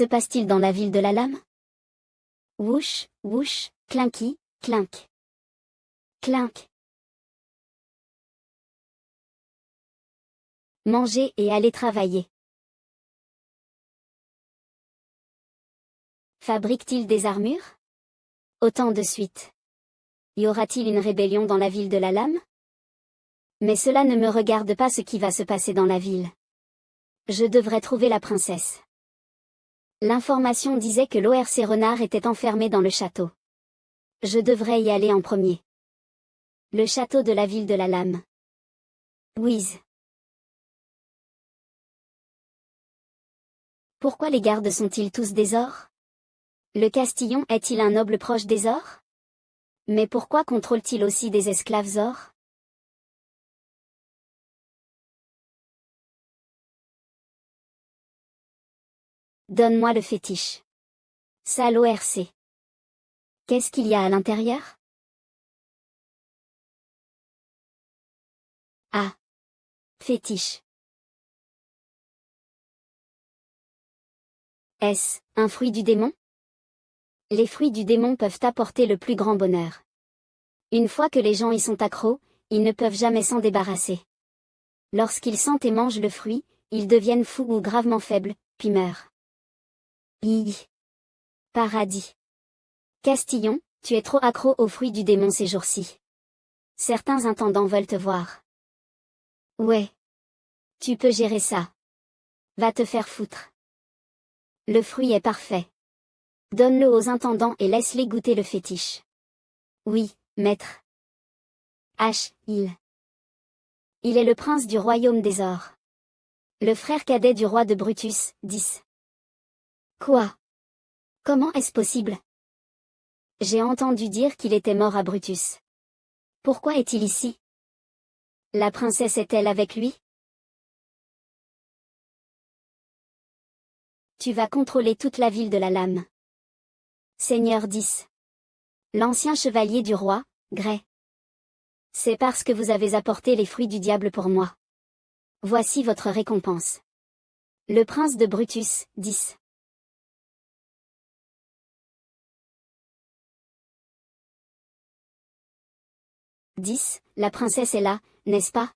Se passe-t-il dans la ville de la lame? Whoosh, whoosh, clinky, clink. Clink. Manger et aller travailler. Fabrique-t-il des armures? Autant de suite. Y aura-t-il une rébellion dans la ville de la lame? Mais cela ne me regarde pas ce qui va se passer dans la ville. Je devrais trouver la princesse. L'information disait que l'ORC Renard était enfermé dans le château. Je devrais y aller en premier. Le château de la ville de la lame. Whiz. Pourquoi les gardes sont-ils tous des ors? Le Castillon est-il un noble proche des ors? Mais pourquoi contrôle-t-il aussi des esclaves ors? Donne-moi le fétiche. Salle ORC. Qu'est-ce qu'il y a à l'intérieur? Ah. Fétiche. Est-ce un fruit du démon? Les fruits du démon peuvent apporter le plus grand bonheur. Une fois que les gens y sont accros, ils ne peuvent jamais s'en débarrasser. Lorsqu'ils sentent et mangent le fruit, ils deviennent fous ou gravement faibles, puis meurent. Paradis. Castillon, tu es trop accro aux fruits du démon ces jours-ci. Certains intendants veulent te voir. Ouais. Tu peux gérer ça. Va te faire foutre. Le fruit est parfait. Donne-le aux intendants et laisse-les goûter le fétiche. Oui, maître. Il est le prince du royaume des ors. Le frère cadet du roi de Brutus, 10. Quoi? Comment est-ce possible? J'ai entendu dire qu'il était mort à Brutus. Pourquoi est-il ici? La princesse est-elle avec lui? Tu vas contrôler toute la ville de la lame. Seigneur 10. L'ancien chevalier du roi, Gray. C'est parce que vous avez apporté les fruits du diable pour moi. Voici votre récompense. Le prince de Brutus, 10. La princesse est là, n'est-ce pas?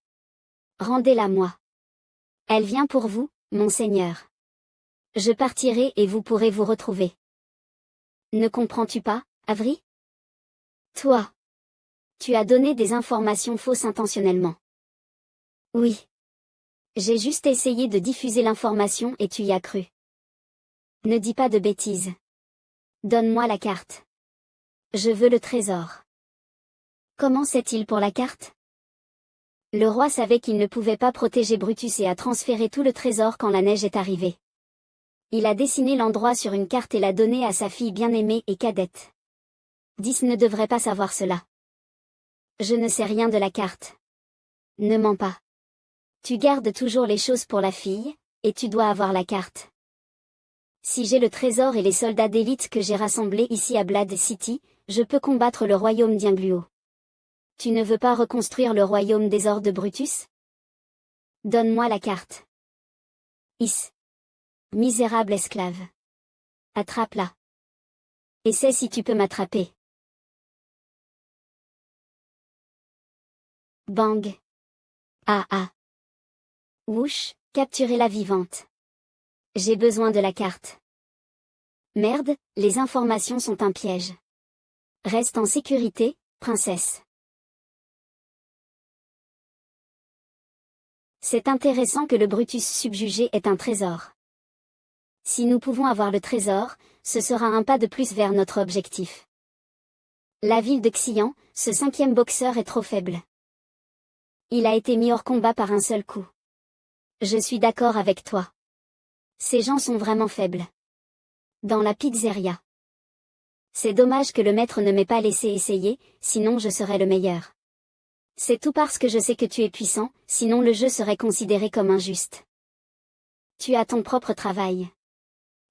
Rendez-la-moi. Elle vient pour vous, mon seigneur. Je partirai et vous pourrez vous retrouver. Ne comprends-tu pas, Avery? Toi. Tu as donné des informations fausses intentionnellement. Oui. J'ai juste essayé de diffuser l'information et tu y as cru. Ne dis pas de bêtises. Donne-moi la carte. Je veux le trésor. Comment sait-il pour la carte? Le roi savait qu'il ne pouvait pas protéger Brutus et a transféré tout le trésor quand la neige est arrivée. Il a dessiné l'endroit sur une carte et l'a donné à sa fille bien-aimée et cadette. 10 ne devrait pas savoir cela. Je ne sais rien de la carte. Ne mens pas. Tu gardes toujours les choses pour la fille, et tu dois avoir la carte. Si j'ai le trésor et les soldats d'élite que j'ai rassemblés ici à Blade City, je peux combattre le royaume d'Ingluo. Tu ne veux pas reconstruire le royaume des ors de Brutus? Donne-moi la carte. Misérable esclave. Attrape-la. Essaie si tu peux m'attraper. Bang. Whoosh, capturez-la vivante. J'ai besoin de la carte. Merde, les informations sont un piège. Reste en sécurité, princesse. C'est intéressant que le Brutus subjugé ait un trésor. Si nous pouvons avoir le trésor, ce sera un pas de plus vers notre objectif. La ville de Xian, ce 5e boxeur est trop faible. Il a été mis hors combat par un seul coup. Je suis d'accord avec toi. Ces gens sont vraiment faibles. Dans la pizzeria. C'est dommage que le maître ne m'ait pas laissé essayer, sinon je serais le meilleur. C'est tout parce que je sais que tu es puissant, sinon le jeu serait considéré comme injuste. Tu as ton propre travail.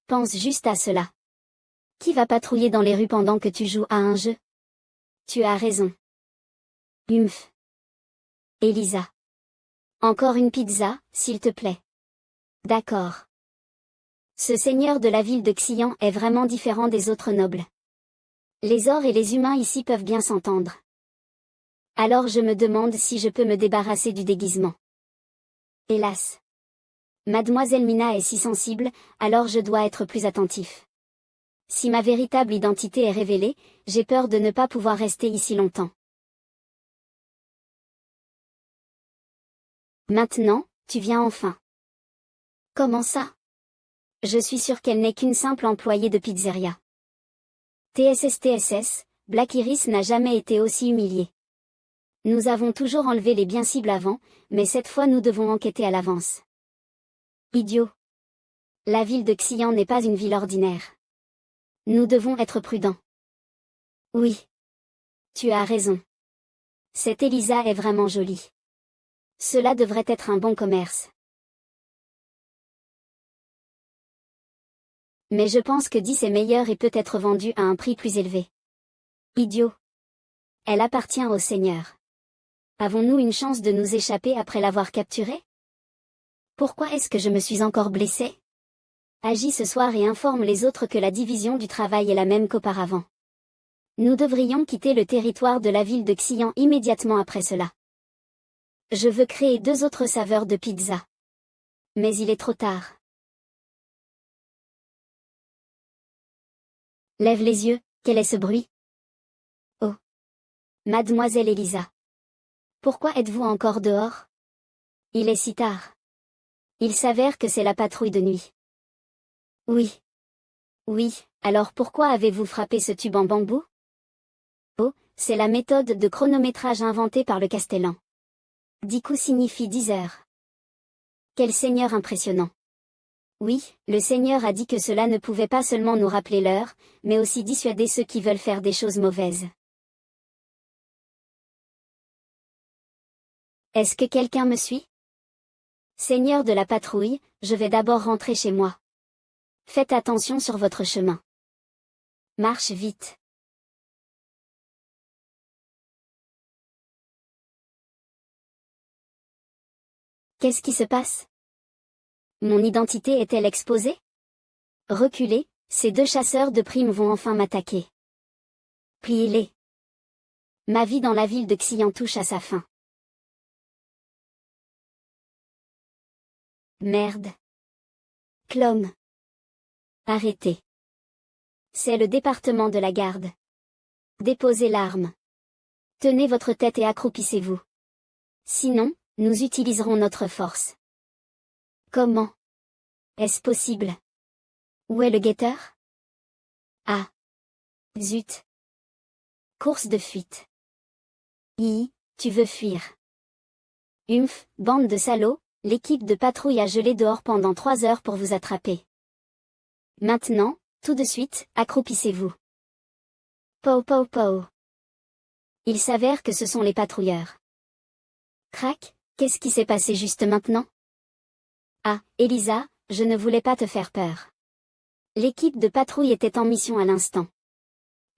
Pense juste à cela. Qui va patrouiller dans les rues pendant que tu joues à un jeu? Tu as raison. Elisa. Encore une pizza, s'il te plaît. D'accord. Ce seigneur de la ville de Xian est vraiment différent des autres nobles. Les orcs et les humains ici peuvent bien s'entendre. Alors je me demande si je peux me débarrasser du déguisement. Hélas. Mademoiselle Mina est si sensible, alors je dois être plus attentif. Si ma véritable identité est révélée, j'ai peur de ne pas pouvoir rester ici longtemps. Maintenant, tu viens enfin. Comment ça? Je suis sûre qu'elle n'est qu'une simple employée de pizzeria. TSS, Black Iris n'a jamais été aussi humiliée. Nous avons toujours enlevé les biens cibles avant, mais cette fois nous devons enquêter à l'avance. Idiot. La ville de Xian n'est pas une ville ordinaire. Nous devons être prudents. Oui. Tu as raison. Cette Elisa est vraiment jolie. Cela devrait être un bon commerce. Mais je pense que 10 est meilleur et peut être vendu à un prix plus élevé. Idiot. Elle appartient au Seigneur. Avons-nous une chance de nous échapper après l'avoir capturée? Pourquoi est-ce que je me suis encore blessée? Agis ce soir et informe les autres que la division du travail est la même qu'auparavant. Nous devrions quitter le territoire de la ville de Xian immédiatement après cela. Je veux créer 2 autres saveurs de pizza. Mais il est trop tard. Lève les yeux, quel est ce bruit? Oh. Mademoiselle Elisa. Pourquoi êtes-vous encore dehors? Il est si tard. Il s'avère que c'est la patrouille de nuit. Oui. Oui, alors pourquoi avez-vous frappé ce tube en bambou? Oh, c'est la méthode de chronométrage inventée par le Castellan. 10 coups signifie 10 heures. Quel seigneur impressionnant. Oui, le Seigneur a dit que cela ne pouvait pas seulement nous rappeler l'heure, mais aussi dissuader ceux qui veulent faire des choses mauvaises. Est-ce que quelqu'un me suit? Seigneur de la patrouille, je vais d'abord rentrer chez moi. Faites attention sur votre chemin. Marche vite. Qu'est-ce qui se passe? Mon identité est-elle exposée? Reculez, ces 2 chasseurs de primes vont enfin m'attaquer. Pliez-les. Ma vie dans la ville de Xian touche à sa fin. Merde. Clone. Arrêtez. C'est le département de la garde. Déposez l'arme. Tenez votre tête et accroupissez-vous. Sinon, nous utiliserons notre force. Comment? Est-ce possible? Où est le guetteur? Ah. Zut. Course de fuite. Tu veux fuir. Humph, bande de salauds, l'équipe de patrouille a gelé dehors pendant 3 heures pour vous attraper. Maintenant, tout de suite, accroupissez-vous. Pow pow pow. Il s'avère que ce sont les patrouilleurs. Crac, qu'est-ce qui s'est passé juste maintenant? Ah, Elisa, je ne voulais pas te faire peur. L'équipe de patrouille était en mission à l'instant.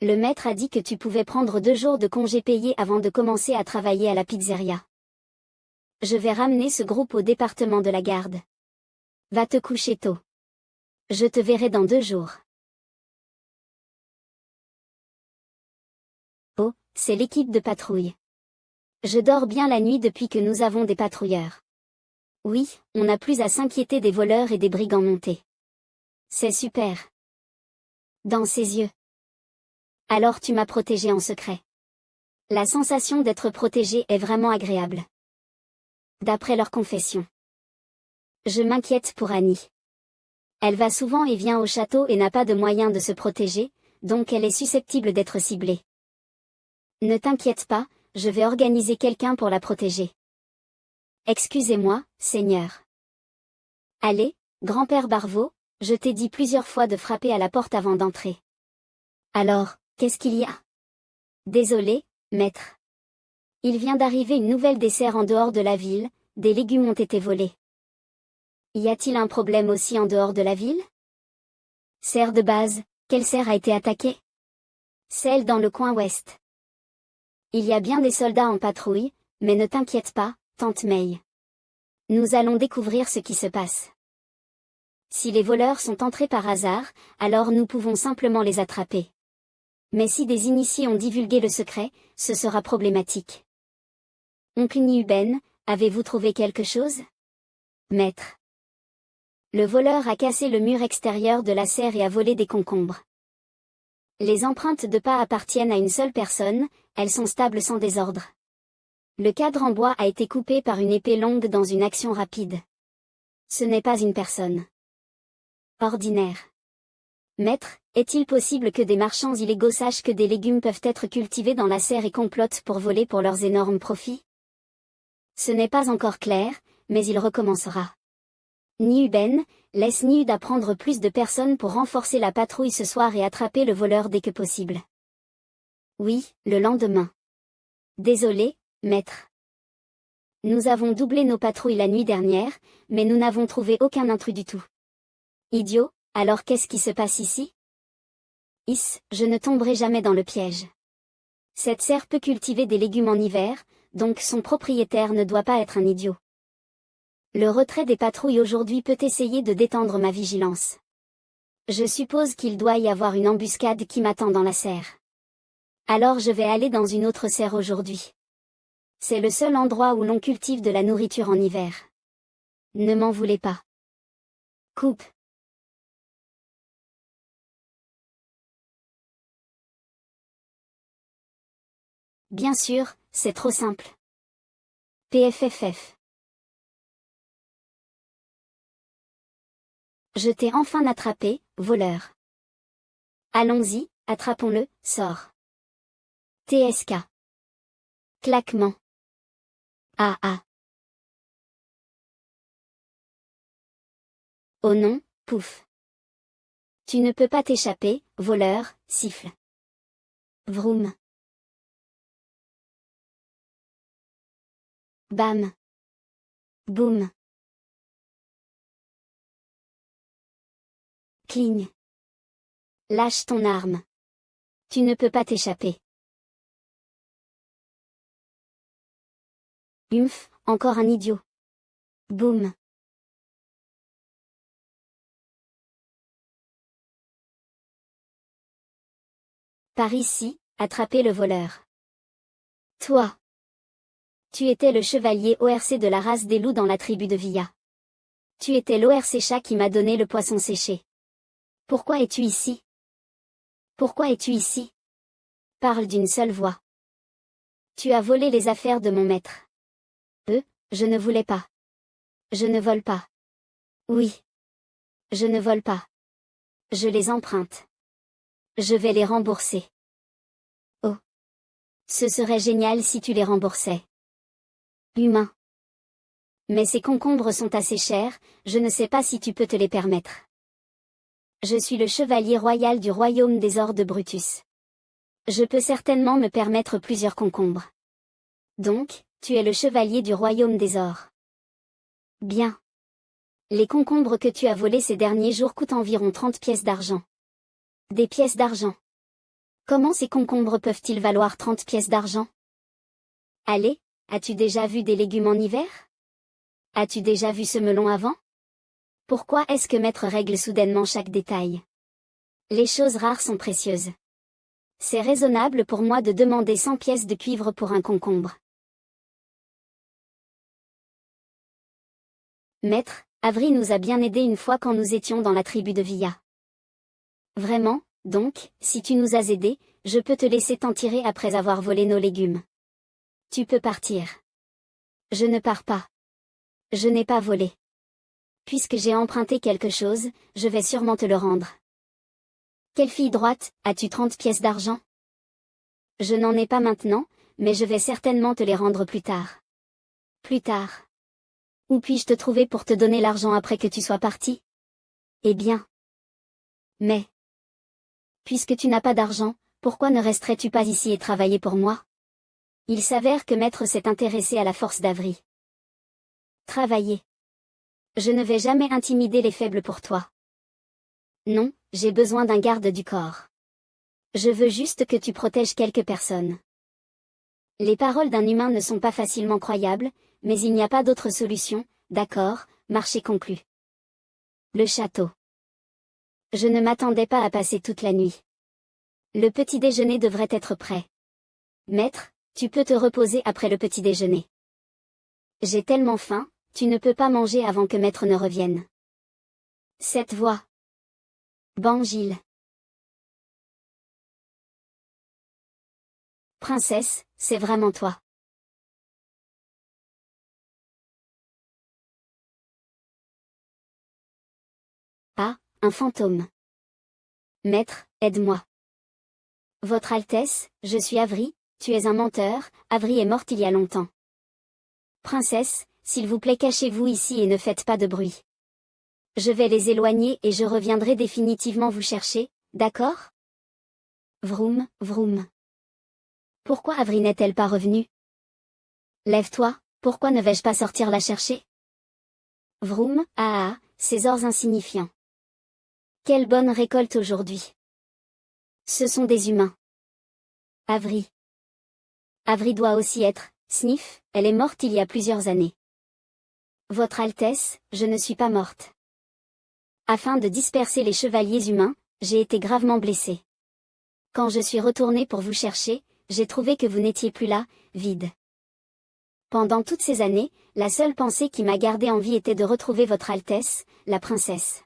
Le maître a dit que tu pouvais prendre 2 jours de congé payé avant de commencer à travailler à la pizzeria. Je vais ramener ce groupe au département de la garde. Va te coucher tôt. Je te verrai dans 2 jours. Oh, c'est l'équipe de patrouille. Je dors bien la nuit depuis que nous avons des patrouilleurs. Oui, on n'a plus à s'inquiéter des voleurs et des brigands montés. C'est super. Dans ses yeux. Alors tu m'as protégé en secret. La sensation d'être protégé est vraiment agréable. D'après leur confession. Je m'inquiète pour Annie. Elle va souvent et vient au château et n'a pas de moyen de se protéger, donc elle est susceptible d'être ciblée. Ne t'inquiète pas, je vais organiser quelqu'un pour la protéger. Excusez-moi, Seigneur. Allez, grand-père Barveau, je t'ai dit plusieurs fois de frapper à la porte avant d'entrer. Alors, qu'est-ce qu'il y a? Désolé, maître. Il vient d'arriver une nouvelle dessert en dehors de la ville, des légumes ont été volés. Y a-t-il un problème aussi en dehors de la ville? Serre de base, quelle serre a été attaquée? Celle dans le coin ouest. Il y a bien des soldats en patrouille, mais ne t'inquiète pas, tante May. Nous allons découvrir ce qui se passe. Si les voleurs sont entrés par hasard, alors nous pouvons simplement les attraper. Mais si des initiés ont divulgué le secret, ce sera problématique. Oncle Niuben, avez-vous trouvé quelque chose? Maître. Le voleur a cassé le mur extérieur de la serre et a volé des concombres. Les empreintes de pas appartiennent à une seule personne, elles sont stables sans désordre. Le cadre en bois a été coupé par une épée longue dans une action rapide. Ce n'est pas une personne ordinaire. Maître, est-il possible que des marchands illégaux sachent que des légumes peuvent être cultivés dans la serre et complotent pour voler pour leurs énormes profits? Ce n'est pas encore clair, mais il recommencera. Niuben, laisse Niud apprendre plus de personnes pour renforcer la patrouille ce soir et attraper le voleur dès que possible. Oui, le lendemain. Désolé, maître. Nous avons doublé nos patrouilles la nuit dernière, mais nous n'avons trouvé aucun intrus du tout. Idiot, alors qu'est-ce qui se passe ici? Je ne tomberai jamais dans le piège. Cette serre peut cultiver des légumes en hiver, donc son propriétaire ne doit pas être un idiot. Le retrait des patrouilles aujourd'hui peut essayer de détendre ma vigilance. Je suppose qu'il doit y avoir une embuscade qui m'attend dans la serre. Alors je vais aller dans une autre serre aujourd'hui. C'est le seul endroit où l'on cultive de la nourriture en hiver. Ne m'en voulez pas. Coupe. Bien sûr, c'est trop simple. PFFF. Je t'ai enfin attrapé, voleur. Allons-y, attrapons-le, sors. TSK. Claquement. Ah ah. Oh non, pouf. Tu ne peux pas t'échapper, voleur, siffle. Vroom. Bam. Boum. Cligne. Lâche ton arme. Tu ne peux pas t'échapper. Encore un idiot. Boum. Par ici, attrapez le voleur. Toi. Tu étais le chevalier ORC de la race des loups dans la tribu de Villa. Tu étais l'ORC chat qui m'a donné le poisson séché. Pourquoi es-tu ici? Pourquoi es-tu ici? Parle d'une seule voix. Tu as volé les affaires de mon maître. Je ne voulais pas. Je ne vole pas. Oui. Je ne vole pas. Je les emprunte. Je vais les rembourser. Oh. Ce serait génial si tu les remboursais. Humain. Mais ces concombres sont assez chers, je ne sais pas si tu peux te les permettre. Je suis le chevalier royal du royaume des ors de Brutus. Je peux certainement me permettre plusieurs concombres. Donc, tu es le chevalier du royaume des ors. Bien. Les concombres que tu as volés ces derniers jours coûtent environ 30 pièces d'argent. Des pièces d'argent. Comment ces concombres peuvent-ils valoir 30 pièces d'argent? Allez, as-tu déjà vu des légumes en hiver? As-tu déjà vu ce melon avant? Pourquoi est-ce que maître règle soudainement chaque détail? Les choses rares sont précieuses. C'est raisonnable pour moi de demander 100 pièces de cuivre pour un concombre. Maître, Avri nous a bien aidés une fois quand nous étions dans la tribu de Villa. Vraiment, donc, si tu nous as aidés, je peux te laisser t'en tirer après avoir volé nos légumes. Tu peux partir. Je ne pars pas. Je n'ai pas volé. Puisque j'ai emprunté quelque chose, je vais sûrement te le rendre. Quelle fille droite, as-tu 30 pièces d'argent? Je n'en ai pas maintenant, mais je vais certainement te les rendre plus tard. Plus tard. Où puis-je te trouver pour te donner l'argent après que tu sois parti? Eh bien. Mais. Puisque tu n'as pas d'argent, pourquoi ne resterais-tu pas ici et travailler pour moi? Il s'avère que maître s'est intéressé à la force d'Avri. Travailler. Je ne vais jamais intimider les faibles pour toi. Non, j'ai besoin d'un garde du corps. Je veux juste que tu protèges quelques personnes. Les paroles d'un humain ne sont pas facilement croyables, mais il n'y a pas d'autre solution, d'accord, marché conclu. Le château. Je ne m'attendais pas à passer toute la nuit. Le petit déjeuner devrait être prêt. Maître, tu peux te reposer après le petit déjeuner. J'ai tellement faim, tu ne peux pas manger avant que maître ne revienne. Cette voix. Bangil. Princesse, c'est vraiment toi. Ah, un fantôme. Maître, aide-moi. Votre Altesse, je suis Avri, tu es un menteur, Avri est morte il y a longtemps. Princesse, s'il vous plaît cachez-vous ici et ne faites pas de bruit. Je vais les éloigner et je reviendrai définitivement vous chercher, d'accord? Vroom, vroom. Pourquoi Avri n'est-elle pas revenue? Lève-toi, pourquoi ne vais-je pas sortir la chercher? Vroom, ah ah, ces ors insignifiants. Quelle bonne récolte aujourd'hui. Ce sont des humains. Avri. Avri doit aussi être, Sniff, elle est morte il y a plusieurs années. Votre Altesse, je ne suis pas morte. Afin de disperser les chevaliers humains, j'ai été gravement blessée. Quand je suis retournée pour vous chercher, j'ai trouvé que vous n'étiez plus là, vide. Pendant toutes ces années, la seule pensée qui m'a gardée en vie était de retrouver votre Altesse, la princesse.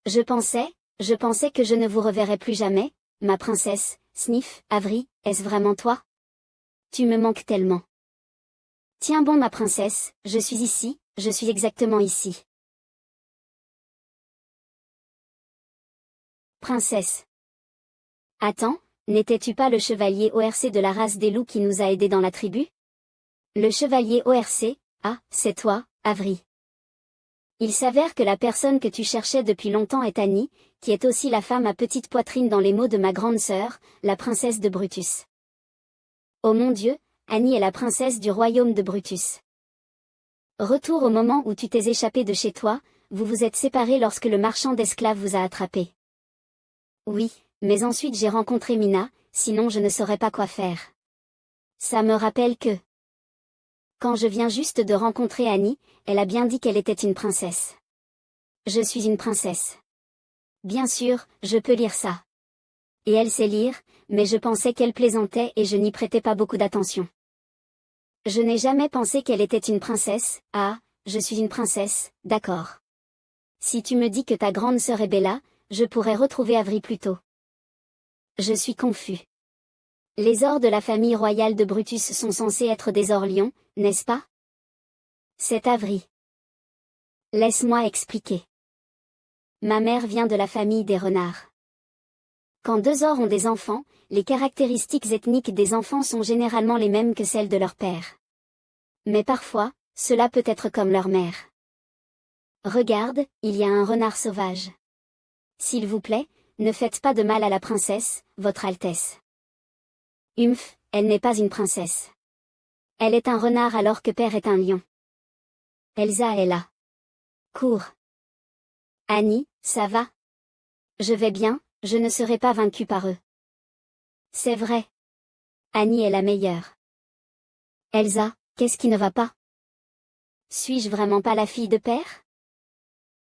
Je pensais que je ne vous reverrais plus jamais, ma princesse, Sniff, Avri, est-ce vraiment toi? Tu me manques tellement. Tiens bon ma princesse, je suis ici, je suis exactement ici. Princesse. Attends, n'étais-tu pas le chevalier ORC de la race des loups qui nous a aidés dans la tribu? Le chevalier ORC, ah, c'est toi, Avri. Il s'avère que la personne que tu cherchais depuis longtemps est Annie, qui est aussi la femme à petite poitrine dans les mots de ma grande sœur, la princesse de Brutus. Oh mon Dieu, Annie est la princesse du royaume de Brutus. Retour au moment où tu t'es échappé de chez toi, vous vous êtes séparés lorsque le marchand d'esclaves vous a attrapé. Oui, mais ensuite j'ai rencontré Mina, sinon je ne saurais pas quoi faire. Ça me rappelle que... Quand je viens juste de rencontrer Annie, elle a bien dit qu'elle était une princesse. Je suis une princesse. Bien sûr, je peux lire ça. Et elle sait lire, mais je pensais qu'elle plaisantait et je n'y prêtais pas beaucoup d'attention. Je n'ai jamais pensé qu'elle était une princesse, ah, je suis une princesse, d'accord. Si tu me dis que ta grande sœur est Bella, je pourrais retrouver Avri plus tôt. Je suis confus. Les ors de la famille royale de Brutus sont censés être des ors lions, n'est-ce pas? C'est Avri. Laisse-moi expliquer. Ma mère vient de la famille des renards. Quand deux ors ont des enfants, les caractéristiques ethniques des enfants sont généralement les mêmes que celles de leur père. Mais parfois, cela peut être comme leur mère. Regarde, il y a un renard sauvage. S'il vous plaît, ne faites pas de mal à la princesse, votre Altesse. Humph, elle n'est pas une princesse. Elle est un renard alors que père est un lion. Elsa est là. Cours. Annie, ça va? Je vais bien, je ne serai pas vaincue par eux. C'est vrai. Annie est la meilleure. Elsa, qu'est-ce qui ne va pas? Suis-je vraiment pas la fille de père?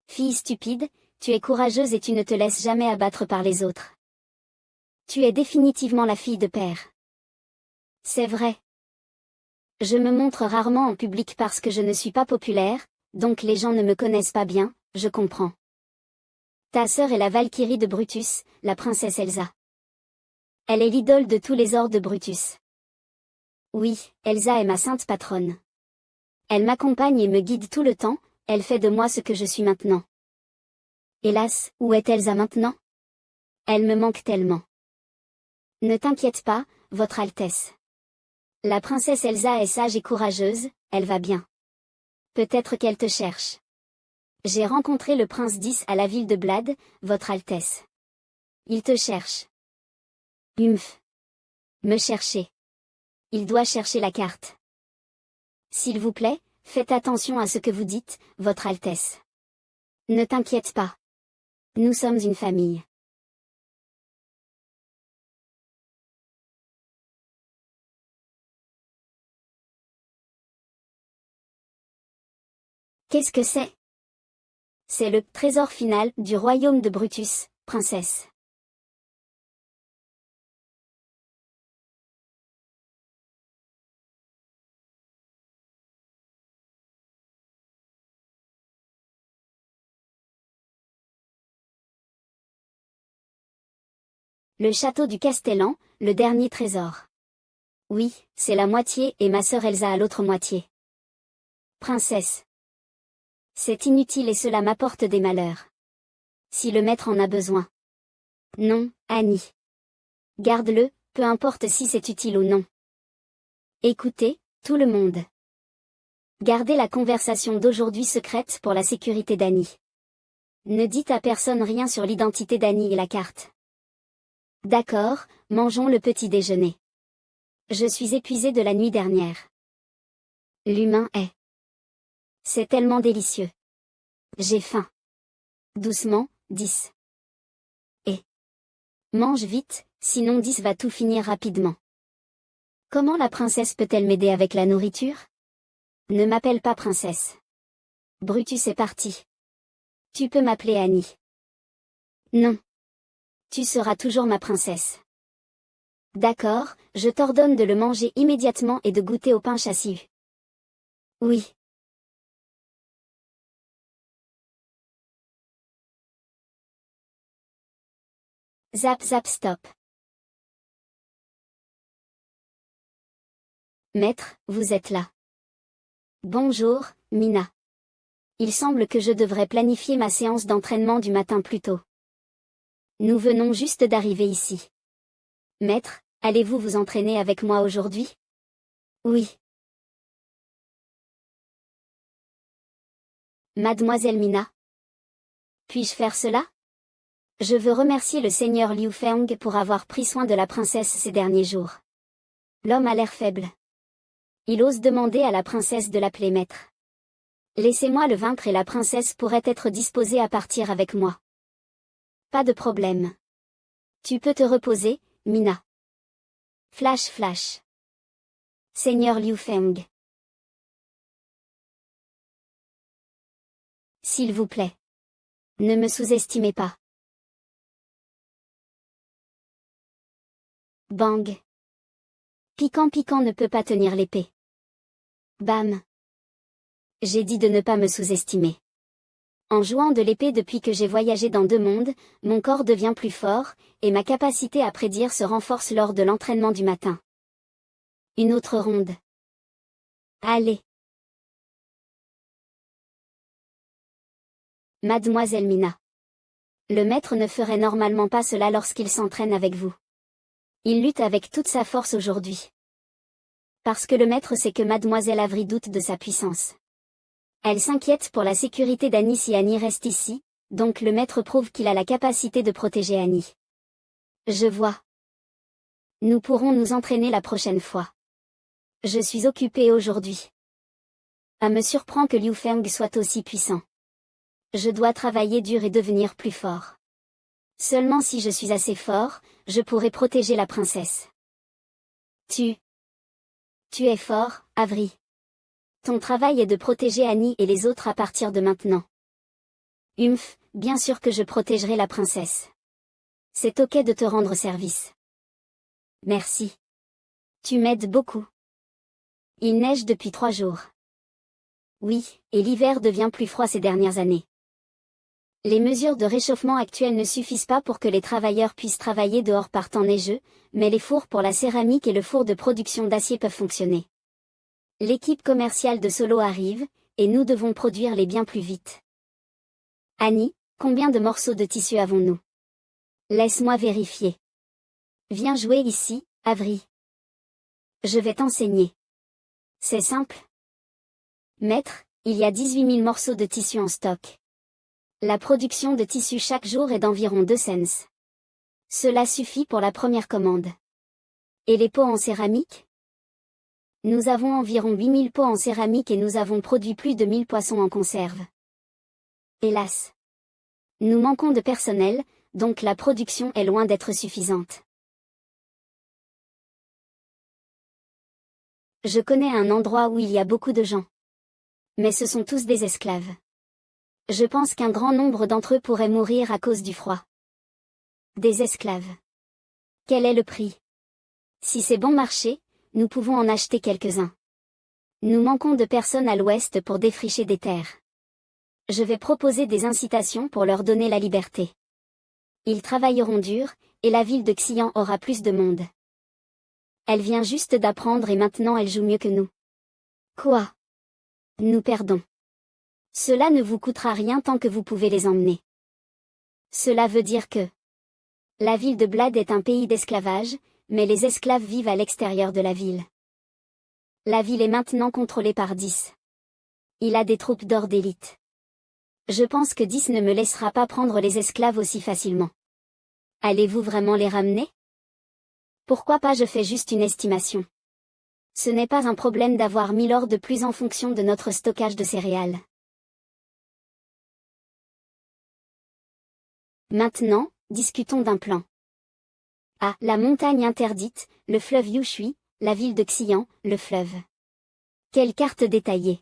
Fille stupide, tu es courageuse et tu ne te laisses jamais abattre par les autres. Tu es définitivement la fille de père. C'est vrai. Je me montre rarement en public parce que je ne suis pas populaire, donc les gens ne me connaissent pas bien, je comprends. Ta sœur est la Valkyrie de Brutus, la princesse Elsa. Elle est l'idole de tous les ors de Brutus. Oui, Elsa est ma sainte patronne. Elle m'accompagne et me guide tout le temps, elle fait de moi ce que je suis maintenant. Hélas, où est Elsa maintenant? Elle me manque tellement. Ne t'inquiète pas, votre Altesse. La princesse Elsa est sage et courageuse, elle va bien. Peut-être qu'elle te cherche. J'ai rencontré le prince 10 à la ville de Blad, votre Altesse. Il te cherche. Humph. Me chercher. Il doit chercher la carte. S'il vous plaît, faites attention à ce que vous dites, votre Altesse. Ne t'inquiète pas. Nous sommes une famille. Qu'est-ce que c'est? C'est le trésor final du royaume de Brutus, princesse. Le château du Castellan, le dernier trésor. Oui, c'est la moitié et ma sœur Elsa a l'autre moitié. Princesse. C'est inutile et cela m'apporte des malheurs. Si le maître en a besoin. Non, Annie. Garde-le, peu importe si c'est utile ou non. Écoutez, tout le monde. Gardez la conversation d'aujourd'hui secrète pour la sécurité d'Annie. Ne dites à personne rien sur l'identité d'Annie et la carte. D'accord, mangeons le petit déjeuner. Je suis épuisée de la nuit dernière. L'humain est. C'est tellement délicieux. J'ai faim. Doucement, 10. Et. Mange vite, sinon 10 va tout finir rapidement. Comment la princesse peut-elle m'aider avec la nourriture? Ne m'appelle pas princesse. Brutus est parti. Tu peux m'appeler Annie. Non. Tu seras toujours ma princesse. D'accord, je t'ordonne de le manger immédiatement et de goûter au pain chassis. Oui. Zap zap stop. Maître, vous êtes là. Bonjour, Mina. Il semble que je devrais planifier ma séance d'entraînement du matin plus tôt. Nous venons juste d'arriver ici. Maître, allez-vous vous entraîner avec moi aujourd'hui? Oui. Mademoiselle Mina. Puis-je faire cela? Je veux remercier le seigneur Liu Feng pour avoir pris soin de la princesse ces derniers jours. L'homme a l'air faible. Il ose demander à la princesse de l'appeler maître. Laissez-moi le vaincre et la princesse pourrait être disposée à partir avec moi. Pas de problème. Tu peux te reposer, Mina. Flash flash. Seigneur Liu Feng. S'il vous plaît. Ne me sous-estimez pas. Bang. Piquant piquant ne peut pas tenir l'épée. Bam. J'ai dit de ne pas me sous-estimer. En jouant de l'épée depuis que j'ai voyagé dans 2 mondes, mon corps devient plus fort, et ma capacité à prédire se renforce lors de l'entraînement du matin. Une autre ronde. Allez. Mademoiselle Mina. Le maître ne ferait normalement pas cela lorsqu'il s'entraîne avec vous. Il lutte avec toute sa force aujourd'hui. Parce que le maître sait que Mademoiselle Avery doute de sa puissance. Elle s'inquiète pour la sécurité d'Annie si Annie reste ici, donc le maître prouve qu'il a la capacité de protéger Annie. Je vois. Nous pourrons nous entraîner la prochaine fois. Je suis occupée aujourd'hui. Ça me surprend que Liu Feng soit aussi puissant. Je dois travailler dur et devenir plus fort. Seulement si je suis assez fort, je pourrai protéger la princesse. Tu es fort, Avery. Ton travail est de protéger Annie et les autres à partir de maintenant. Bien sûr que je protégerai la princesse. C'est ok de te rendre service. Merci. Tu m'aides beaucoup. Il neige depuis 3 jours. Oui, et l'hiver devient plus froid ces dernières années. Les mesures de réchauffement actuelles ne suffisent pas pour que les travailleurs puissent travailler dehors par temps neigeux, mais les fours pour la céramique et le four de production d'acier peuvent fonctionner. L'équipe commerciale de Solo arrive, et nous devons produire les biens plus vite. Annie, combien de morceaux de tissu avons-nous? Laisse-moi vérifier. Viens jouer ici, Avery. Je vais t'enseigner. C'est simple. Maître, il y a 18 000 morceaux de tissu en stock. La production de tissu chaque jour est d'environ 2 cents. Cela suffit pour la première commande. Et les pots en céramique? Nous avons environ 8000 pots en céramique et nous avons produit plus de 1000 poissons en conserve. Hélas. Nous manquons de personnel, donc la production est loin d'être suffisante. Je connais un endroit où il y a beaucoup de gens. Mais ce sont tous des esclaves. Je pense qu'un grand nombre d'entre eux pourraient mourir à cause du froid. Des esclaves. Quel est le prix? Si c'est bon marché, nous pouvons en acheter quelques-uns. Nous manquons de personnes à l'ouest pour défricher des terres. Je vais proposer des incitations pour leur donner la liberté. Ils travailleront dur, et la ville de Xi'an aura plus de monde. Elle vient juste d'apprendre et maintenant elle joue mieux que nous. Quoi? Nous perdons. Cela ne vous coûtera rien tant que vous pouvez les emmener. Cela veut dire que la ville de Blad est un pays d'esclavage, mais les esclaves vivent à l'extérieur de la ville. La ville est maintenant contrôlée par 10. Il a des troupes d'or d'élite. Je pense que 10 ne me laissera pas prendre les esclaves aussi facilement. Allez-vous vraiment les ramener? Pourquoi pas, je fais juste une estimation. Ce n'est pas un problème d'avoir 1000 ors de plus en fonction de notre stockage de céréales. Maintenant, discutons d'un plan. Ah, la montagne interdite, le fleuve Yushui, la ville de Xi'an, le fleuve. Quelle carte détaillée.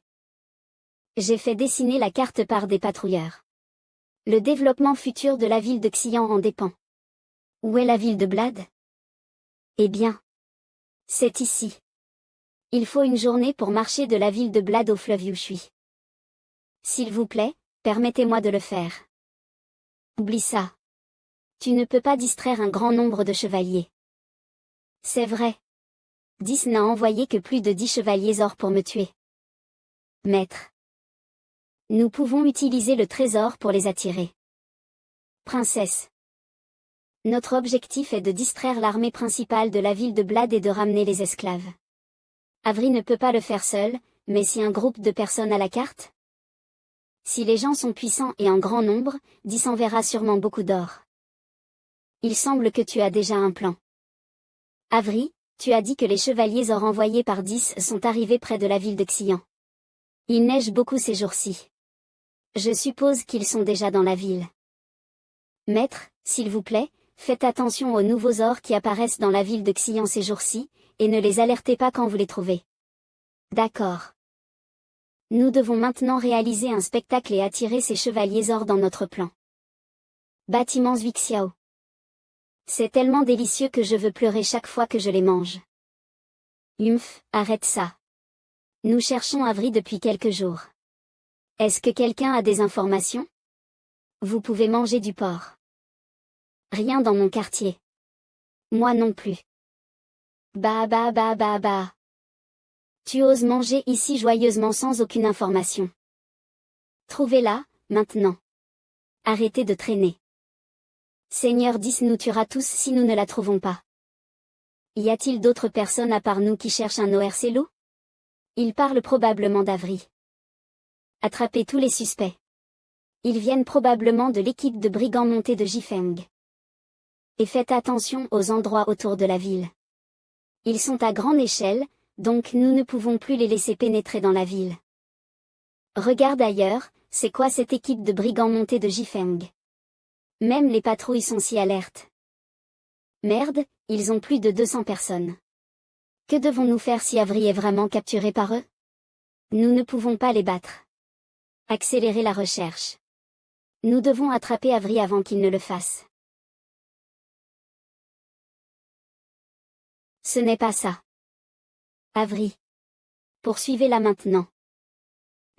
J'ai fait dessiner la carte par des patrouilleurs. Le développement futur de la ville de Xi'an en dépend. Où est la ville de Blad? Eh bien, c'est ici. Il faut une journée pour marcher de la ville de Blad au fleuve Yushui. S'il vous plaît, permettez-moi de le faire. Oublie ça. Tu ne peux pas distraire un grand nombre de chevaliers. C'est vrai. 10 n'a envoyé que plus de 10 chevaliers or pour me tuer. Maître. Nous pouvons utiliser le trésor pour les attirer. Princesse. Notre objectif est de distraire l'armée principale de la ville de Blad et de ramener les esclaves. Avery ne peut pas le faire seul, mais si un groupe de personnes a la carte? Si les gens sont puissants et en grand nombre, 10 enverra sûrement beaucoup d'or. Il semble que tu as déjà un plan. Avery, tu as dit que les chevaliers or envoyés par 10 sont arrivés près de la ville de Xi'an. Il neige beaucoup ces jours-ci. Je suppose qu'ils sont déjà dans la ville. Maître, s'il vous plaît, faites attention aux nouveaux ors qui apparaissent dans la ville de Xi'an ces jours-ci, et ne les alertez pas quand vous les trouvez. D'accord. Nous devons maintenant réaliser un spectacle et attirer ces chevaliers or dans notre plan. Bâtiment Zhuixiao. C'est tellement délicieux que je veux pleurer chaque fois que je les mange. Arrête ça. Nous cherchons Avery depuis quelques jours. Est-ce que quelqu'un a des informations? Vous pouvez manger du porc. Rien dans mon quartier. Moi non plus. Bah bah bah bah bah. Tu oses manger ici joyeusement sans aucune information. Trouvez-la, maintenant. Arrêtez de traîner. Seigneur 10 nous tuera tous si nous ne la trouvons pas. Y a-t-il d'autres personnes à part nous qui cherchent un ORC-loup? Il parle probablement d'Avery. Attrapez tous les suspects. Ils viennent probablement de l'équipe de brigands montés de Jifeng. Et faites attention aux endroits autour de la ville. Ils sont à grande échelle, donc nous ne pouvons plus les laisser pénétrer dans la ville. Regarde ailleurs, c'est quoi cette équipe de brigands montés de Jifeng? Même les patrouilles sont si alertes. Merde, ils ont plus de 200 personnes. Que devons-nous faire si Avery est vraiment capturé par eux? Nous ne pouvons pas les battre. Accélérer la recherche. Nous devons attraper Avery avant qu'il ne le fasse. Ce n'est pas ça. Avery. Poursuivez-la maintenant.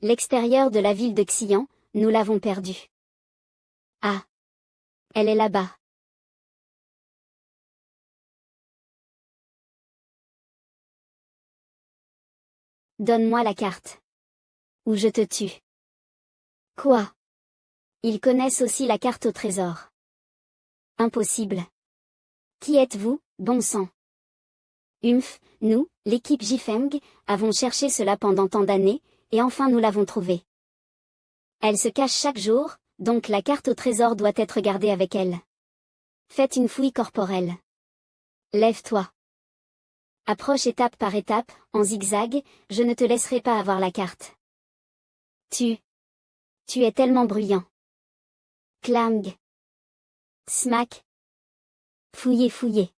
L'extérieur de la ville de Xi'an, nous l'avons perdue. Ah. Elle est là-bas. Donne-moi la carte. Ou je te tue. Quoi? Ils connaissent aussi la carte au trésor. Impossible. Qui êtes-vous, bon sang? Nous, l'équipe Jifeng, avons cherché cela pendant tant d'années, et enfin nous l'avons trouvée. Elle se cache chaque jour, donc la carte au trésor doit être gardée avec elle. Faites une fouille corporelle. Lève-toi. Approche étape par étape, en zigzag, je ne te laisserai pas avoir la carte. Tu es tellement bruyant. Clang. Smack. Fouillez, fouillez.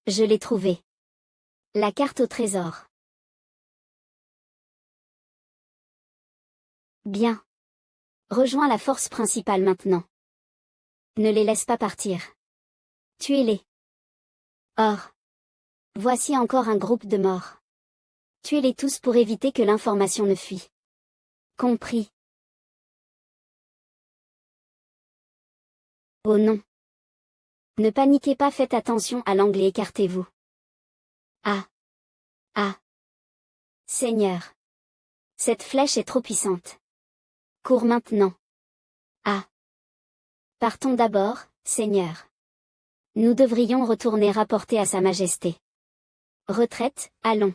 Je l'ai trouvée. La carte au trésor. Bien. Rejoins la force principale maintenant. Ne les laisse pas partir. Tuez-les. Or. Voici encore un groupe de morts. Tuez-les tous pour éviter que l'information ne fuit. Compris. Oh non. Ne paniquez pas, faites attention à l'angle et écartez-vous. Ah. Ah. Seigneur. Cette flèche est trop puissante. Cours maintenant. Ah. Partons d'abord, Seigneur. Nous devrions retourner rapporter à Sa Majesté. Retraite, allons.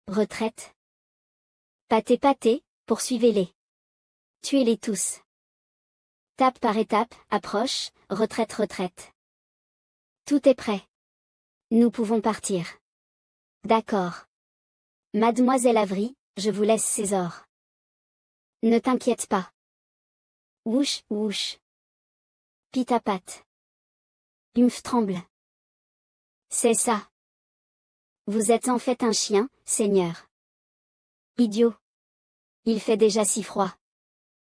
Retraite. Pâté, pâté, poursuivez-les. Tuez-les tous. Tape par étape, approche, retraite, retraite. Tout est prêt. Nous pouvons partir. D'accord. Mademoiselle Avery, je vous laisse ces ors. Ne t'inquiète pas. Wouch, wouch. Pitapat. Humph tremble. C'est ça. Vous êtes en fait un chien, Seigneur. Idiot. Il fait déjà si froid.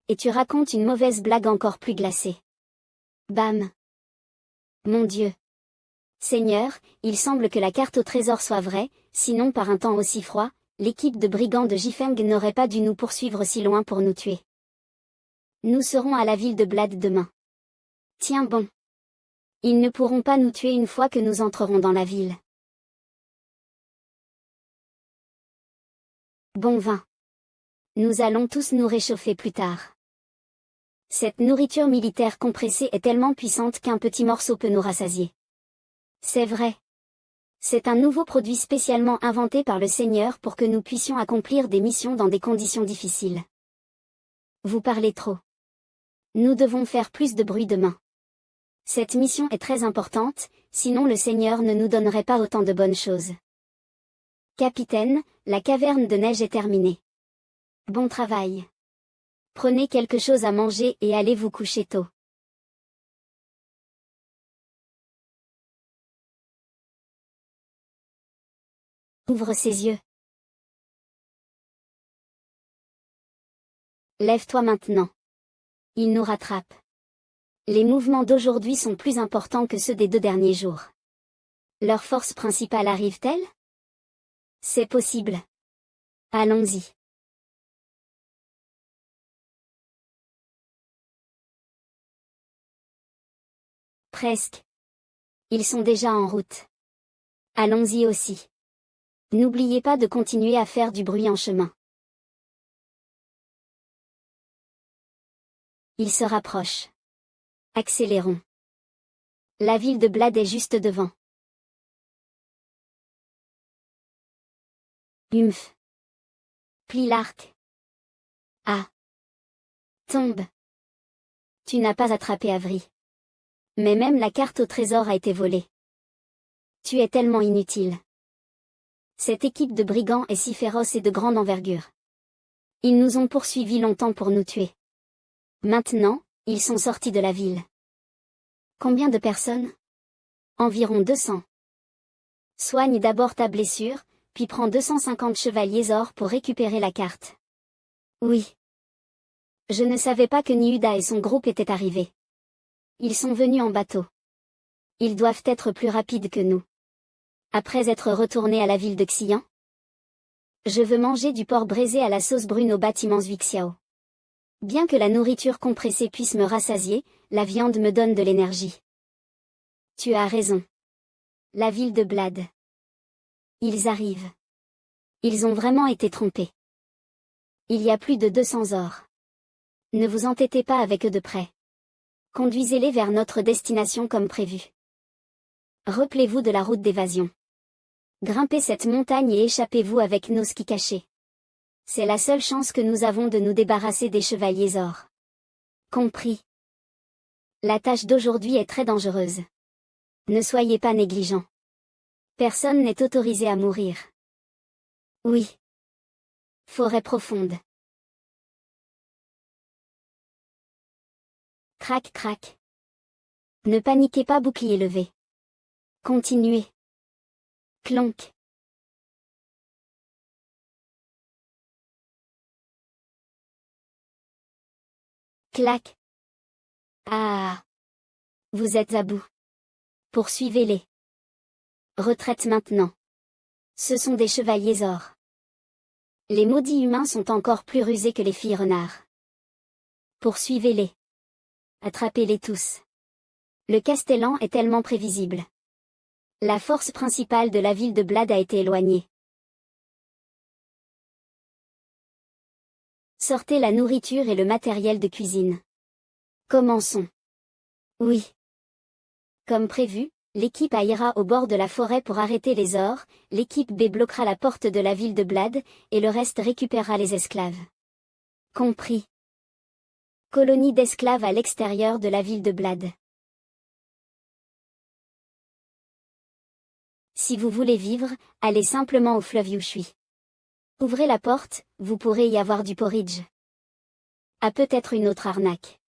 Et tu racontes une mauvaise blague encore plus glacée. Bam. Mon Dieu. Seigneur, il semble que la carte au trésor soit vraie, sinon par un temps aussi froid, l'équipe de brigands de Jifeng n'aurait pas dû nous poursuivre si loin pour nous tuer. Nous serons à la ville de Blad demain. Tiens bon. Ils ne pourront pas nous tuer une fois que nous entrerons dans la ville. Bon vin. Nous allons tous nous réchauffer plus tard. Cette nourriture militaire compressée est tellement puissante qu'un petit morceau peut nous rassasier. C'est vrai. C'est un nouveau produit spécialement inventé par le Seigneur pour que nous puissions accomplir des missions dans des conditions difficiles. Vous parlez trop. Nous devons faire plus de bruit demain. Cette mission est très importante, sinon le Seigneur ne nous donnerait pas autant de bonnes choses. Capitaine, la caverne de neige est terminée. Bon travail. Prenez quelque chose à manger et allez vous coucher tôt. Ouvre ses yeux. Lève-toi maintenant. Il nous rattrape. Les mouvements d'aujourd'hui sont plus importants que ceux des 2 derniers jours. Leur force principale arrive-t-elle? C'est possible. Allons-y. Presque. Ils sont déjà en route. Allons-y aussi. N'oubliez pas de continuer à faire du bruit en chemin. Ils se rapprochent. Accélérons. La ville de Blad est juste devant. Humph. Plie l'arc. Ah. Tombe. Tu n'as pas attrapé Avery. Mais même la carte au trésor a été volée. Tu es tellement inutile. Cette équipe de brigands est si féroce et de grande envergure. Ils nous ont poursuivis longtemps pour nous tuer. Maintenant, ils sont sortis de la ville. Combien de personnes? Environ 200. Soigne d'abord ta blessure, puis prends 250 chevaliers or pour récupérer la carte. Oui. Je ne savais pas que Niuda et son groupe étaient arrivés. Ils sont venus en bateau. Ils doivent être plus rapides que nous. Après être retournés à la ville de Xian? Je veux manger du porc braisé à la sauce brune aux bâtiments Zhuixiao. Bien que la nourriture compressée puisse me rassasier, la viande me donne de l'énergie. Tu as raison. La ville de Blad. Ils arrivent. Ils ont vraiment été trompés. Il y a plus de 200 ors. Ne vous entêtez pas avec eux de près. Conduisez-les vers notre destination comme prévu. Replez-vous de la route d'évasion. Grimpez cette montagne et échappez-vous avec nos skis cachés. C'est la seule chance que nous avons de nous débarrasser des chevaliers or. Compris. La tâche d'aujourd'hui est très dangereuse. Ne soyez pas négligents. Personne n'est autorisé à mourir. Oui. Forêt profonde. Crac crac. Ne paniquez pas, bouclier levé. Continuez. Clonk. Clac. Ah. Vous êtes à bout. Poursuivez-les. Retraite maintenant. Ce sont des chevaliers or. Les maudits humains sont encore plus rusés que les filles renards. Poursuivez-les. Attrapez-les tous. Le Castellan est tellement prévisible. La force principale de la ville de Blad a été éloignée. Sortez la nourriture et le matériel de cuisine. Commençons. Oui. Comme prévu, l'équipe A ira au bord de la forêt pour arrêter les ors, l'équipe B bloquera la porte de la ville de Blad, et le reste récupérera les esclaves. Compris. Colonie d'esclaves à l'extérieur de la ville de Blad. Si vous voulez vivre, allez simplement au fleuve Yushui. Ouvrez la porte, vous pourrez y avoir du porridge. Ah, peut-être une autre arnaque.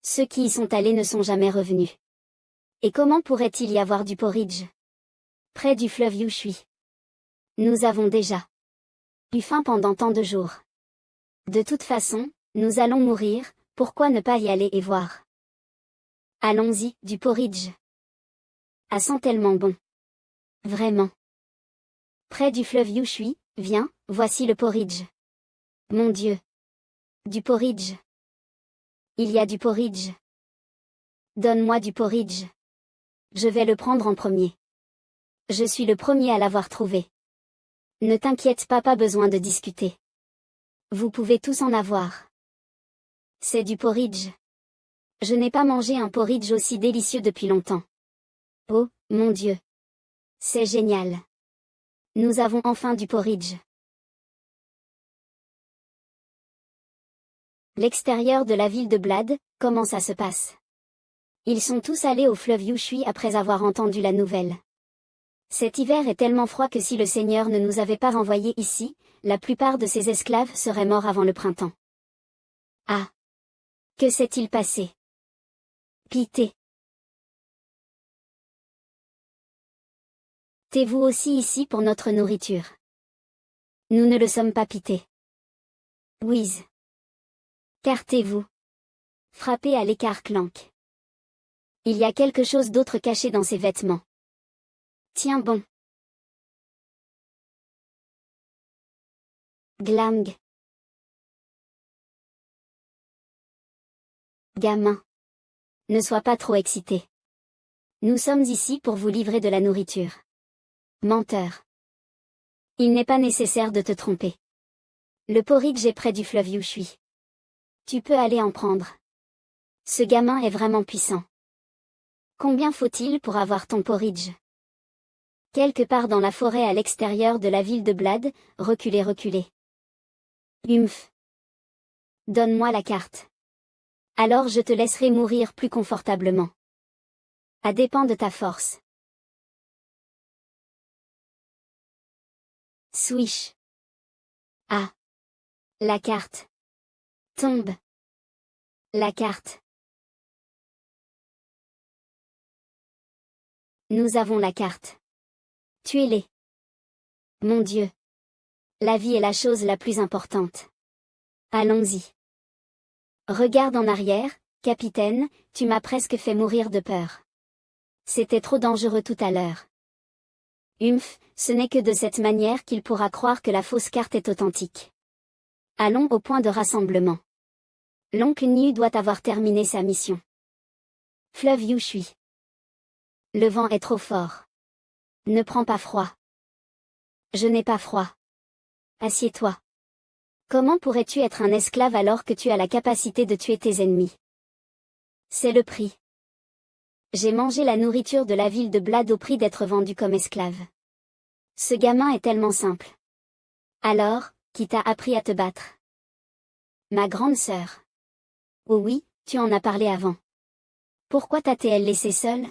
Ceux qui y sont allés ne sont jamais revenus. Et comment pourrait-il y avoir du porridge près du fleuve Yushui? Nous avons déjà eu faim pendant tant de jours. De toute façon, nous allons mourir, pourquoi ne pas y aller et voir? Allons-y, du porridge. Ah, sent tellement bon. Vraiment. Près du fleuve Yushui, viens, voici le porridge. Mon Dieu. Du porridge. Il y a du porridge. Donne-moi du porridge. Je vais le prendre en premier. Je suis le premier à l'avoir trouvé. Ne t'inquiète pas besoin de discuter. Vous pouvez tous en avoir. C'est du porridge. Je n'ai pas mangé un porridge aussi délicieux depuis longtemps. Oh, mon Dieu. C'est génial. Nous avons enfin du porridge. L'extérieur de la ville de Blad, comment ça se passe? Ils sont tous allés au fleuve Yushui après avoir entendu la nouvelle. Cet hiver est tellement froid que si le Seigneur ne nous avait pas renvoyés ici, la plupart de ses esclaves seraient morts avant le printemps. Ah! Que s'est-il passé? Pité. T'es-vous aussi ici pour notre nourriture? Nous ne le sommes pas, Pité. Whiz. Cartez-vous. Frappez à l'écart, Clank. Il y a quelque chose d'autre caché dans ses vêtements. Tiens bon. Glang. Gamin. Ne sois pas trop excité. Nous sommes ici pour vous livrer de la nourriture. Menteur. Il n'est pas nécessaire de te tromper. Le porridge est près du fleuve Yushui. Tu peux aller en prendre. Ce gamin est vraiment puissant. Combien faut-il pour avoir ton porridge? Quelque part dans la forêt à l'extérieur de la ville de Blad, reculez. Humph. Donne-moi la carte. Alors je te laisserai mourir plus confortablement. À dépend de ta force. Swish. Ah. La carte. Tombe. La carte. Nous avons la carte. Tuez-les. Mon Dieu. La vie est la chose la plus importante. Allons-y. Regarde en arrière, capitaine, tu m'as presque fait mourir de peur. C'était trop dangereux tout à l'heure. Humph, ce n'est que de cette manière qu'il pourra croire que la fausse carte est authentique. Allons au point de rassemblement. L'oncle Niu doit avoir terminé sa mission. Fleuve Yushui. Le vent est trop fort. Ne prends pas froid. Je n'ai pas froid. Assieds-toi. Comment pourrais-tu être un esclave alors que tu as la capacité de tuer tes ennemis? C'est le prix. J'ai mangé la nourriture de la ville de Blad au prix d'être vendu comme esclave. Ce gamin est tellement simple. Alors, qui t'a appris à te battre? Ma grande sœur. Oh oui, tu en as parlé avant. Pourquoi t'a-t-elle laissé seule?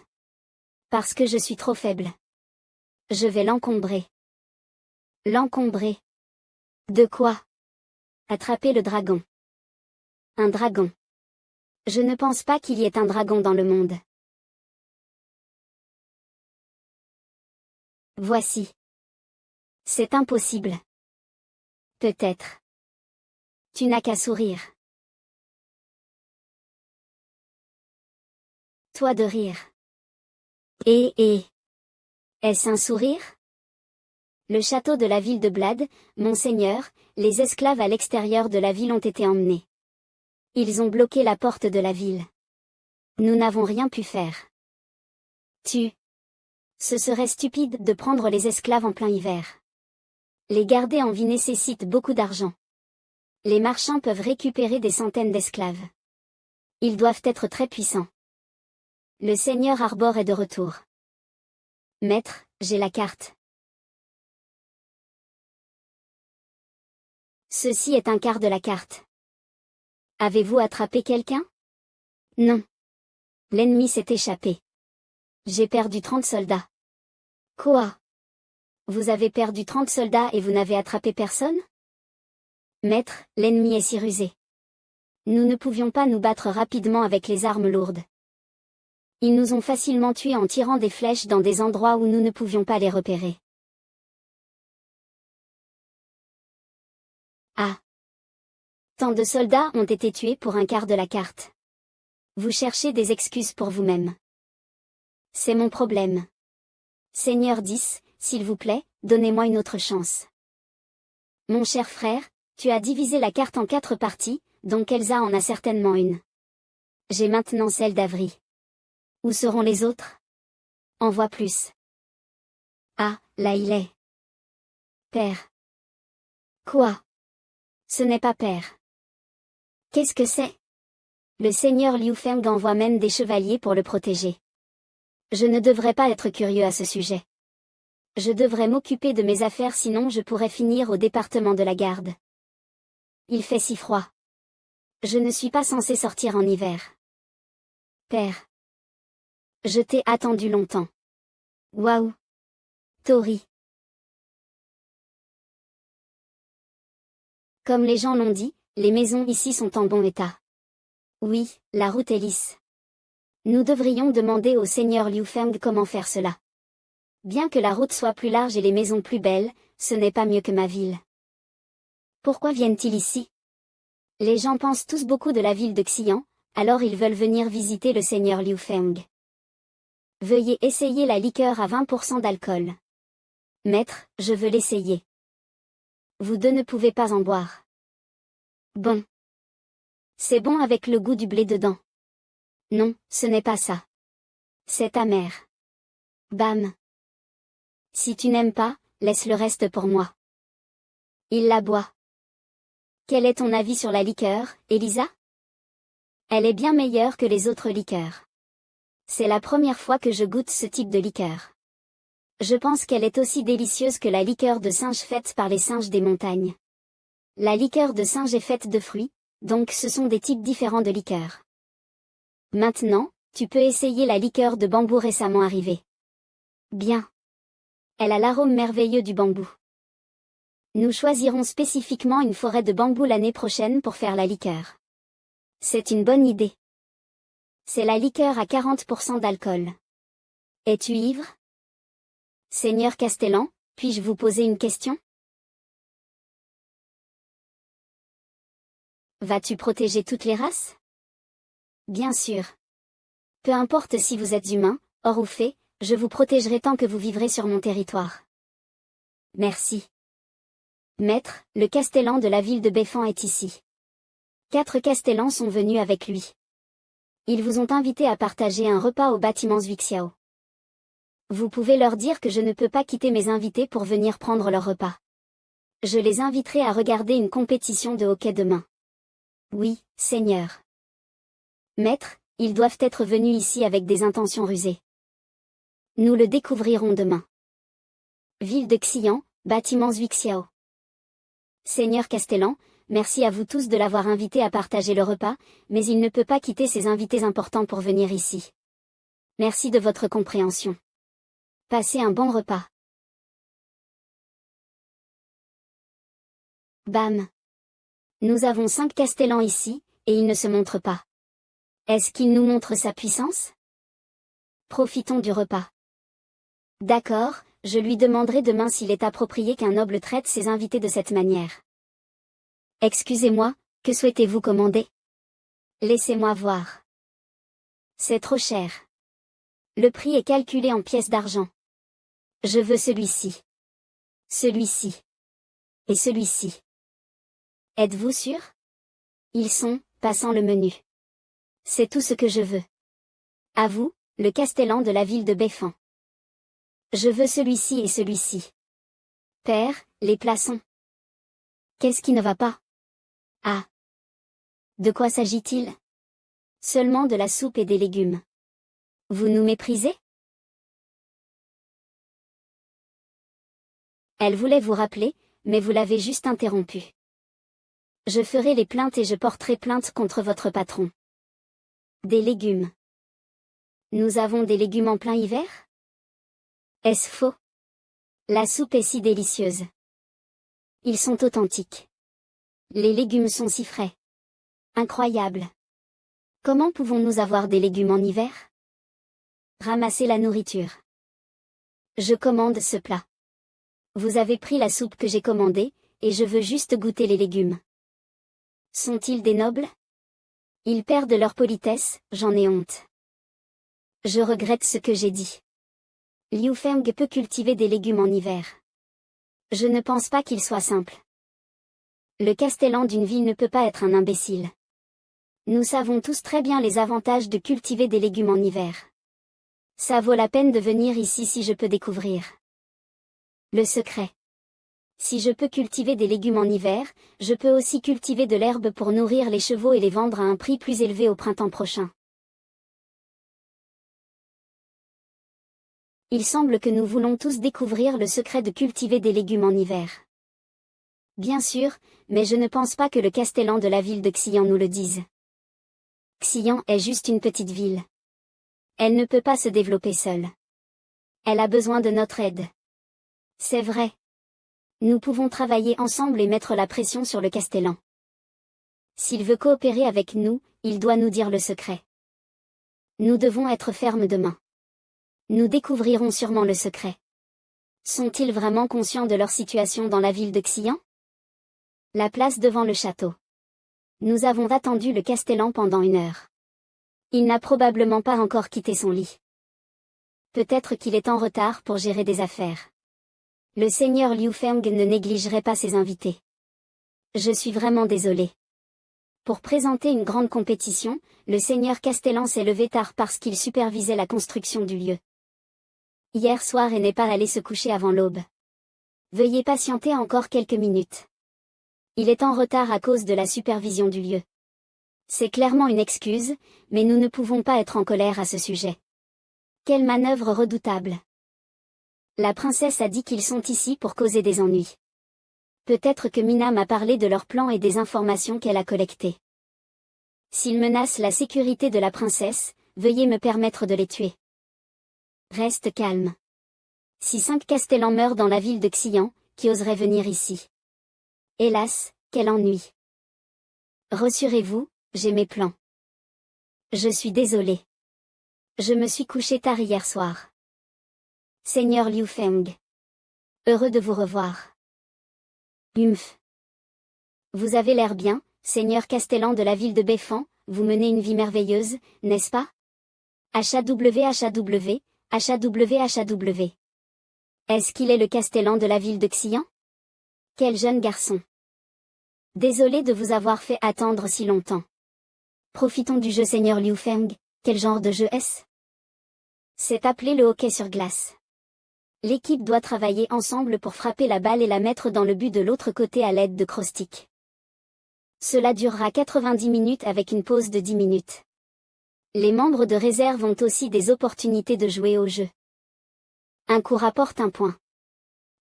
Parce que je suis trop faible. Je vais l'encombrer. L'encombrer. De quoi? Attraper le dragon. Un dragon. Je ne pense pas qu'il y ait un dragon dans le monde. Voici. C'est impossible. Peut-être. Tu n'as qu'à sourire. Toi de rire. Est-ce un sourire? Le château de la ville de Blad, monseigneur, les esclaves à l'extérieur de la ville ont été emmenés. Ils ont bloqué la porte de la ville. Nous n'avons rien pu faire. Ce serait stupide de prendre les esclaves en plein hiver. Les garder en vie nécessite beaucoup d'argent. Les marchands peuvent récupérer des centaines d'esclaves. Ils doivent être très puissants. Le seigneur Arbor est de retour. Maître, j'ai la carte. Ceci est un quart de la carte. Avez-vous attrapé quelqu'un? Non. L'ennemi s'est échappé. J'ai perdu 30 soldats. Quoi? Vous avez perdu 30 soldats et vous n'avez attrapé personne? Maître, l'ennemi est si rusé. Nous ne pouvions pas nous battre rapidement avec les armes lourdes. Ils nous ont facilement tués en tirant des flèches dans des endroits où nous ne pouvions pas les repérer. Ah! Tant de soldats ont été tués pour un quart de la carte. Vous cherchez des excuses pour vous-même. C'est mon problème. Seigneur 10, s'il vous plaît, donnez-moi une autre chance. Mon cher frère, tu as divisé la carte en 4 parties, donc Elsa en a certainement une. J'ai maintenant celle d'Avry. Où seront les autres? Envoie plus. Ah, là il est. Père. Quoi? Ce n'est pas père. Qu'est-ce que c'est? Le seigneur Liu Feng envoie même des chevaliers pour le protéger. Je ne devrais pas être curieux à ce sujet. Je devrais m'occuper de mes affaires sinon je pourrais finir au département de la garde. Il fait si froid. Je ne suis pas censé sortir en hiver. Père. Je t'ai attendu longtemps. Waouh. Tori. Comme les gens l'ont dit, les maisons ici sont en bon état. Oui, la route est lisse. Nous devrions demander au seigneur Liu Feng comment faire cela. Bien que la route soit plus large et les maisons plus belles, ce n'est pas mieux que ma ville. Pourquoi viennent-ils ici? Les gens pensent tous beaucoup de la ville de Xi'an, alors ils veulent venir visiter le seigneur Liu Feng. Veuillez essayer la liqueur à 20% d'alcool. Maître, je veux l'essayer. Vous deux ne pouvez pas en boire. Bon. C'est bon avec le goût du blé dedans. Non, ce n'est pas ça. C'est amer. Bam. Si tu n'aimes pas, laisse le reste pour moi. Il la boit. Quel est ton avis sur la liqueur, Elisa? Elle est bien meilleure que les autres liqueurs. C'est la première fois que je goûte ce type de liqueur. Je pense qu'elle est aussi délicieuse que la liqueur de singe faite par les singes des montagnes. La liqueur de singe est faite de fruits, donc ce sont des types différents de liqueurs. Maintenant, tu peux essayer la liqueur de bambou récemment arrivée. Bien. Elle a l'arôme merveilleux du bambou. Nous choisirons spécifiquement une forêt de bambou l'année prochaine pour faire la liqueur. C'est une bonne idée. C'est la liqueur à 40% d'alcool. Es-tu ivre? Seigneur Castellan, puis-je vous poser une question? Vas-tu protéger toutes les races? Bien sûr. Peu importe si vous êtes humain, or ou fée, je vous protégerai tant que vous vivrez sur mon territoire. Merci. Maître, le castellan de la ville de Béfan est ici. 4 castellans sont venus avec lui. Ils vous ont invité à partager un repas au bâtiment Zhuixiao. Vous pouvez leur dire que je ne peux pas quitter mes invités pour venir prendre leur repas. Je les inviterai à regarder une compétition de hockey demain. Oui, Seigneur. Maître, ils doivent être venus ici avec des intentions rusées. Nous le découvrirons demain. Ville de Xi'an, bâtiment Zhuixiao. Seigneur Castellan, merci à vous tous de l'avoir invité à partager le repas, mais il ne peut pas quitter ses invités importants pour venir ici. Merci de votre compréhension. Passez un bon repas. Bam. Nous avons 5 castellans ici, et il ne se montre pas. Est-ce qu'il nous montre sa puissance? Profitons du repas. D'accord, je lui demanderai demain s'il est approprié qu'un noble traite ses invités de cette manière. Excusez-moi, que souhaitez-vous commander? Laissez-moi voir. C'est trop cher. Le prix est calculé en pièces d'argent. Je veux celui-ci. Celui-ci. Et celui-ci. Êtes-vous sûr? Ils sont, passant le menu. C'est tout ce que je veux. À vous, le castellan de la ville de Béfan. Je veux celui-ci et celui-ci. Père, les plaçons. Qu'est-ce qui ne va pas? Ah. De quoi s'agit-il? Seulement de la soupe et des légumes. Vous nous méprisez? Elle voulait vous rappeler, mais vous l'avez juste interrompu. Je ferai les plaintes et je porterai plainte contre votre patron. Des légumes. Nous avons des légumes en plein hiver? Est-ce faux? La soupe est si délicieuse. Ils sont authentiques. Les légumes sont si frais. Incroyable. Comment pouvons-nous avoir des légumes en hiver? Ramassez la nourriture. Je commande ce plat. Vous avez pris la soupe que j'ai commandée, et je veux juste goûter les légumes. Sont-ils des nobles? Ils perdent leur politesse, j'en ai honte. Je regrette ce que j'ai dit. Liu Feng peut cultiver des légumes en hiver. Je ne pense pas qu'il soit simple. Le castellan d'une ville ne peut pas être un imbécile. Nous savons tous très bien les avantages de cultiver des légumes en hiver. Ça vaut la peine de venir ici si je peux découvrir. Le secret. Si je peux cultiver des légumes en hiver, je peux aussi cultiver de l'herbe pour nourrir les chevaux et les vendre à un prix plus élevé au printemps prochain. Il semble que nous voulons tous découvrir le secret de cultiver des légumes en hiver. Bien sûr, mais je ne pense pas que le castellan de la ville de Xian nous le dise. Xian est juste une petite ville. Elle ne peut pas se développer seule. Elle a besoin de notre aide. C'est vrai. Nous pouvons travailler ensemble et mettre la pression sur le castellan. S'il veut coopérer avec nous, il doit nous dire le secret. Nous devons être fermes demain. Nous découvrirons sûrement le secret. Sont-ils vraiment conscients de leur situation dans la ville de Xian? La place devant le château. Nous avons attendu le castellan pendant 1 heure. Il n'a probablement pas encore quitté son lit. Peut-être qu'il est en retard pour gérer des affaires. Le seigneur Liu Feng ne négligerait pas ses invités. Je suis vraiment désolé. Pour présenter une grande compétition, le seigneur Castellan s'est levé tard parce qu'il supervisait la construction du lieu. Hier soir et n'est pas allé se coucher avant l'aube. Veuillez patienter encore quelques minutes. Il est en retard à cause de la supervision du lieu. C'est clairement une excuse, mais nous ne pouvons pas être en colère à ce sujet. Quelle manœuvre redoutable! La princesse a dit qu'ils sont ici pour causer des ennuis. Peut-être que Mina m'a parlé de leur plan et des informations qu'elle a collectées. S'ils menacent la sécurité de la princesse, veuillez me permettre de les tuer. Reste calme. Si 5 castellans meurent dans la ville de Xian, qui oserait venir ici? Hélas, quel ennui. Rassurez-vous, j'ai mes plans. Je suis désolé. Je me suis couché tard hier soir. Seigneur Liu Feng. Heureux de vous revoir. Humph. Vous avez l'air bien, seigneur castellan de la ville de Béfan, vous menez une vie merveilleuse, n'est-ce pas? HAW. Est-ce qu'il est le castellan de la ville de Xian? Quel jeune garçon. Désolé de vous avoir fait attendre si longtemps. Profitons du jeu seigneur Liu Feng, quel genre de jeu est-ce? C'est appelé le hockey sur glace. L'équipe doit travailler ensemble pour frapper la balle et la mettre dans le but de l'autre côté à l'aide de cross-stick. Cela durera 90 minutes avec une pause de 10 minutes. Les membres de réserve ont aussi des opportunités de jouer au jeu. Un coup rapporte 1 point.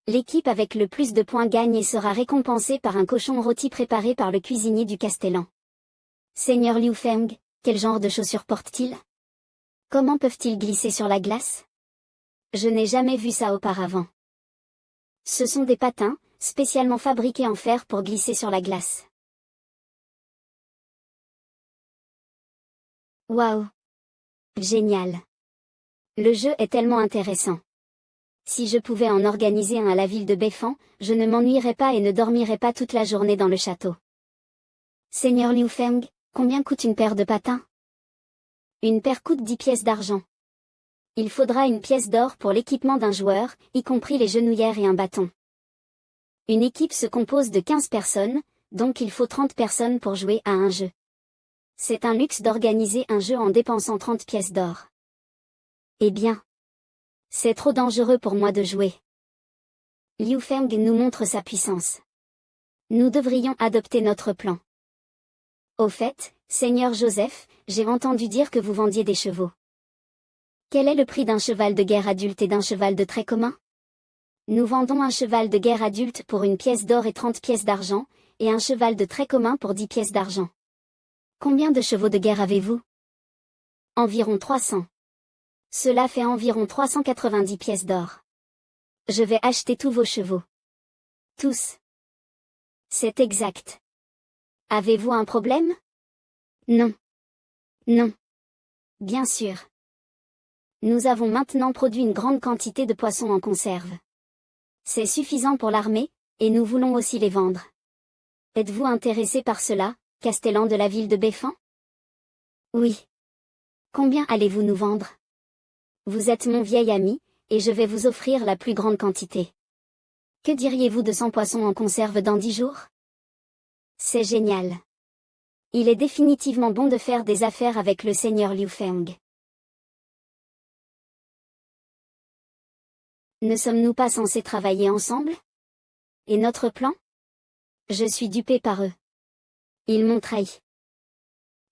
L'équipe avec le plus de points gagne et sera récompensée par un cochon rôti préparé par le cuisinier du castellan. Seigneur Liu Feng, quel genre de chaussures portent-ils? Comment peuvent-ils glisser sur la glace? Je n'ai jamais vu ça auparavant. Ce sont des patins, spécialement fabriqués en fer pour glisser sur la glace. Waouh! Génial! Le jeu est tellement intéressant. Si je pouvais en organiser un à la ville de Béfan, je ne m'ennuierais pas et ne dormirais pas toute la journée dans le château. Seigneur Liu Feng, combien coûte une paire de patins? Une paire coûte 10 pièces d'argent. Il faudra une pièce d'or pour l'équipement d'un joueur, y compris les genouillères et un bâton. Une équipe se compose de 15 personnes, donc il faut 30 personnes pour jouer à un jeu. C'est un luxe d'organiser un jeu en dépensant 30 pièces d'or. Eh bien, c'est trop dangereux pour moi de jouer. Liu Feng nous montre sa puissance. Nous devrions adopter notre plan. Au fait, Seigneur Joseph, j'ai entendu dire que vous vendiez des chevaux. Quel est le prix d'un cheval de guerre adulte et d'un cheval de trait commun? Nous vendons un cheval de guerre adulte pour une pièce d'or et 30 pièces d'argent, et un cheval de trait commun pour 10 pièces d'argent. Combien de chevaux de guerre avez-vous? Environ 300. Cela fait environ 390 pièces d'or. Je vais acheter tous vos chevaux. Tous. C'est exact. Avez-vous un problème? Non. Non. Bien sûr. Nous avons maintenant produit une grande quantité de poissons en conserve. C'est suffisant pour l'armée, et nous voulons aussi les vendre. Êtes-vous intéressé par cela, Castellan de la ville de Béfan? Oui. Combien allez-vous nous vendre? Vous êtes mon vieil ami, et je vais vous offrir la plus grande quantité. Que diriez-vous de 100 poissons en conserve dans 10 jours? C'est génial. Il est définitivement bon de faire des affaires avec le seigneur Liu Feng. Ne sommes-nous pas censés travailler ensemble? Et notre plan? Je suis dupé par eux. Ils m'ont trahi.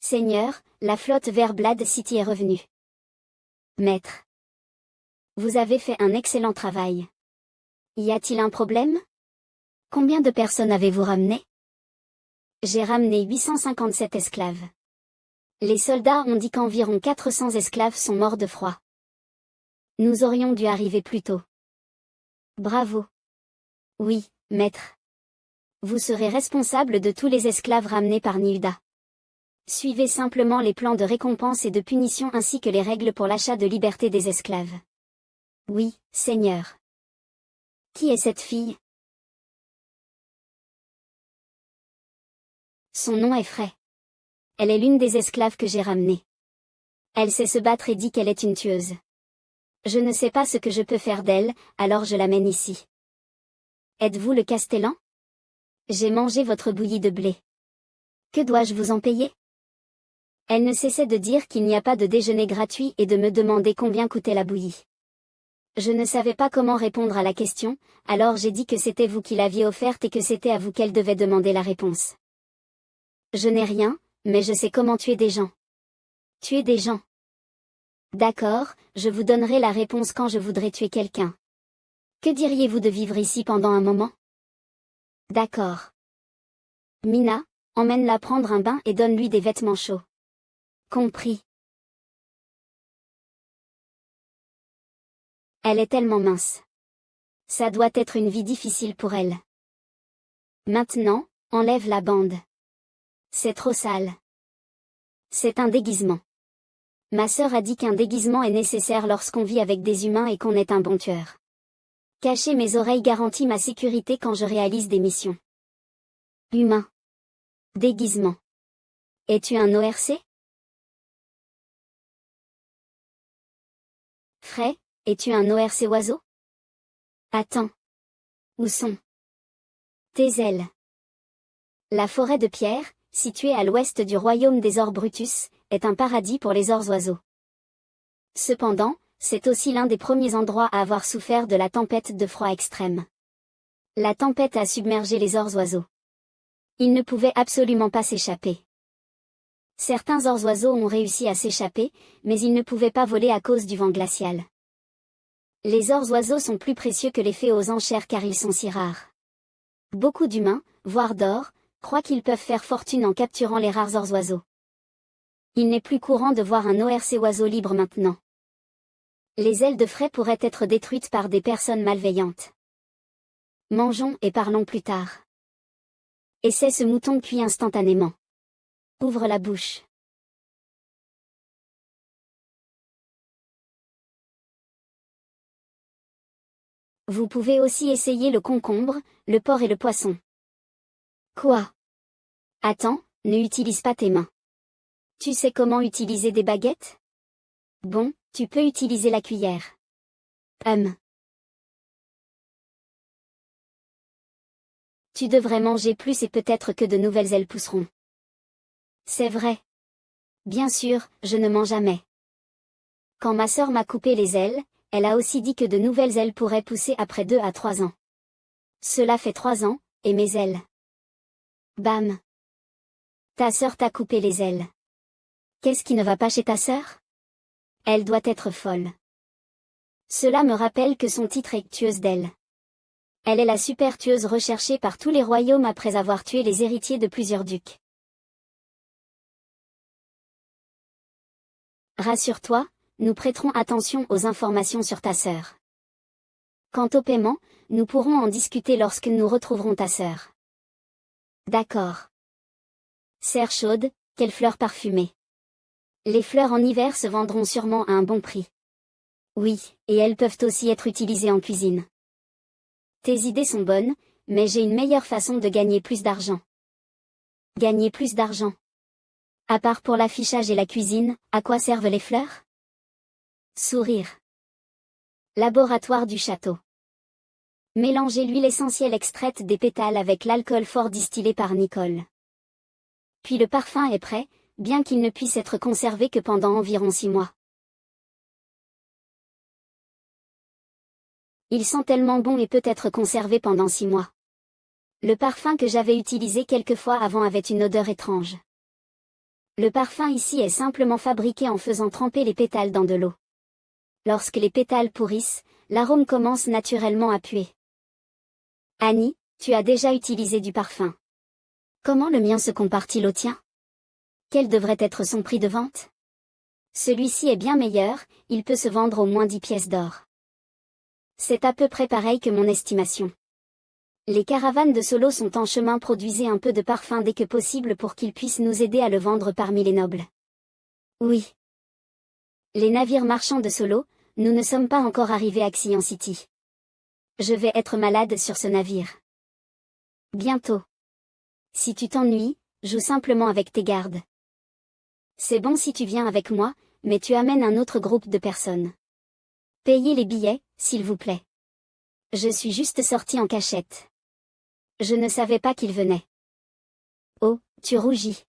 Seigneur, la flotte vers Blad City est revenue. Maître. Vous avez fait un excellent travail. Y a-t-il un problème? Combien de personnes avez-vous ramené? J'ai ramené 857 esclaves. Les soldats ont dit qu'environ 400 esclaves sont morts de froid. Nous aurions dû arriver plus tôt. Bravo. Oui, maître. Vous serez responsable de tous les esclaves ramenés par Nilda. Suivez simplement les plans de récompense et de punition ainsi que les règles pour l'achat de liberté des esclaves. Oui, Seigneur. Qui est cette fille? Son nom est Frey. Elle est l'une des esclaves que j'ai ramenées. Elle sait se battre et dit qu'elle est une tueuse. Je ne sais pas ce que je peux faire d'elle, alors je l'amène ici. Êtes-vous le Castellan? J'ai mangé votre bouillie de blé. Que dois-je vous en payer? Elle ne cessait de dire qu'il n'y a pas de déjeuner gratuit et de me demander combien coûtait la bouillie. Je ne savais pas comment répondre à la question, alors j'ai dit que c'était vous qui l'aviez offerte et que c'était à vous qu'elle devait demander la réponse. Je n'ai rien, mais je sais comment tuer des gens. Tuer des gens. D'accord, je vous donnerai la réponse quand je voudrais tuer quelqu'un. Que diriez-vous de vivre ici pendant un moment? D'accord. Mina, emmène-la prendre un bain et donne-lui des vêtements chauds. Compris. Elle est tellement mince. Ça doit être une vie difficile pour elle. Maintenant, enlève la bande. C'est trop sale. C'est un déguisement. Ma sœur a dit qu'un déguisement est nécessaire lorsqu'on vit avec des humains et qu'on est un bon tueur. Cacher mes oreilles garantit ma sécurité quand je réalise des missions. Humain. Déguisement. Es-tu un ORC? Frey, es-tu un ORC oiseau? Attends. Où sont tes ailes? La forêt de pierre, située à l'ouest du royaume des ors Brutus, est un paradis pour les ors oiseaux. Cependant, c'est aussi l'un des premiers endroits à avoir souffert de la tempête de froid extrême. La tempête a submergé les ors oiseaux. Ils ne pouvaient absolument pas s'échapper. Certains ors oiseaux ont réussi à s'échapper, mais ils ne pouvaient pas voler à cause du vent glacial. Les ors oiseaux sont plus précieux que les fées aux enchères car ils sont si rares. Beaucoup d'humains, voire d'or, croient qu'ils peuvent faire fortune en capturant les rares ors oiseaux. Il n'est plus courant de voir un ORC oiseau libre maintenant. Les ailes de Frey pourraient être détruites par des personnes malveillantes. Mangeons et parlons plus tard. Essaie ce mouton cuit instantanément. Ouvre la bouche. Vous pouvez aussi essayer le concombre, le porc et le poisson. Quoi? Attends, ne utilise pas tes mains. Tu sais comment utiliser des baguettes? Bon, Tu peux utiliser la cuillère. Tu devrais manger plus et peut-être que de nouvelles ailes pousseront. C'est vrai. Bien sûr, je ne mens jamais. Quand ma sœur m'a coupé les ailes, elle a aussi dit que de nouvelles ailes pourraient pousser après 2 à 3 ans. Cela fait 3 ans, et mes ailes. Bam. Ta sœur t'a coupé les ailes. Qu'est-ce qui ne va pas chez ta sœur? Elle doit être folle. Cela me rappelle que son titre est tueuse d'ailes. Elle est la super tueuse recherchée par tous les royaumes après avoir tué les héritiers de plusieurs ducs. Rassure-toi, nous prêterons attention aux informations sur ta sœur. Quant au paiement, nous pourrons en discuter lorsque nous retrouverons ta sœur. D'accord. Serre chaude, quelles fleurs parfumées. Les fleurs en hiver se vendront sûrement à un bon prix. Oui, et elles peuvent aussi être utilisées en cuisine. Tes idées sont bonnes, mais j'ai une meilleure façon de gagner plus d'argent. Gagner plus d'argent. À part pour l'affichage et la cuisine, à quoi servent les fleurs? Sourire. Laboratoire du château. Mélangez l'huile essentielle extraite des pétales avec l'alcool fort distillé par Nicole. Puis le parfum est prêt, bien qu'il ne puisse être conservé que pendant environ 6 mois. Il sent tellement bon et peut être conservé pendant 6 mois. Le parfum que j'avais utilisé quelques fois avant avait une odeur étrange. Le parfum ici est simplement fabriqué en faisant tremper les pétales dans de l'eau. Lorsque les pétales pourrissent, l'arôme commence naturellement à puer. Annie, tu as déjà utilisé du parfum. Comment le mien se compare-t-il au tien? Quel devrait être son prix de vente? Celui-ci est bien meilleur, il peut se vendre au moins 10 pièces d'or. C'est à peu près pareil que mon estimation. Les caravanes de Solo sont en chemin, produisez un peu de parfum dès que possible pour qu'ils puissent nous aider à le vendre parmi les nobles. Oui. Les navires marchands de Solo, nous ne sommes pas encore arrivés à Xian City. Je vais être malade sur ce navire. Bientôt. Si tu t'ennuies, joue simplement avec tes gardes. C'est bon si tu viens avec moi, mais tu amènes un autre groupe de personnes. Payez les billets, s'il vous plaît. Je suis juste sorti en cachette. Je ne savais pas qu'il venait. Oh, tu rougis.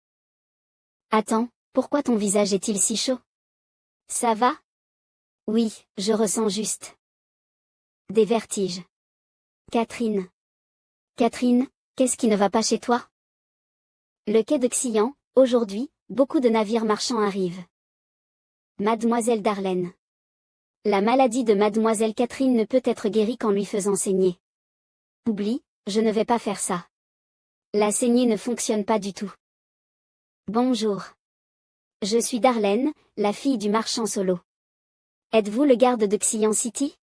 Attends, pourquoi ton visage est-il si chaud? Ça va? Oui, je ressens juste des vertiges. Catherine. Catherine, qu'est-ce qui ne va pas chez toi? Le quai de Xian, aujourd'hui, beaucoup de navires marchands arrivent. Mademoiselle Darlene. La maladie de Mademoiselle Catherine ne peut être guérie qu'en lui faisant saigner. Oublie, je ne vais pas faire ça. La saignée ne fonctionne pas du tout. Bonjour. Je suis Darlene, la fille du marchand Solo. Êtes-vous le garde de Xian City?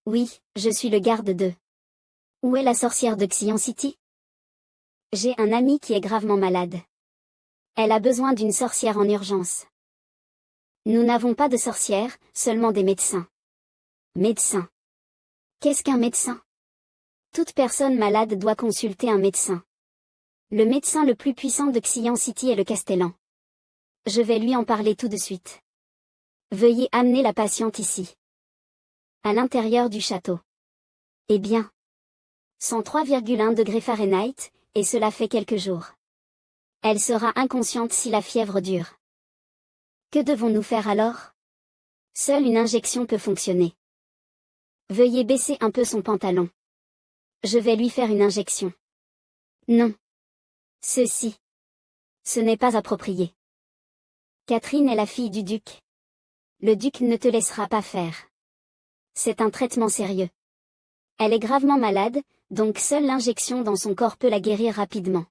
Oui, je suis le garde de. Où est la sorcière de Xian City? J'ai un ami qui est gravement malade. Elle a besoin d'une sorcière en urgence. Nous n'avons pas de sorcière, seulement des médecins. Médecin. Qu'est-ce qu'un médecin? Toute personne malade doit consulter un médecin. Le médecin le plus puissant de Xian City est le Castellan. Je vais lui en parler tout de suite. Veuillez amener la patiente ici. À l'intérieur du château. Eh bien. 103,1 degrés Fahrenheit, et cela fait quelques jours. Elle sera inconsciente si la fièvre dure. Que devons-nous faire alors? Seule une injection peut fonctionner. Veuillez baisser un peu son pantalon. Je vais lui faire une injection. Non. Ceci. Ce n'est pas approprié. Catherine est la fille du duc. Le duc ne te laissera pas faire. C'est un traitement sérieux. Elle est gravement malade, donc seule l'injection dans son corps peut la guérir rapidement.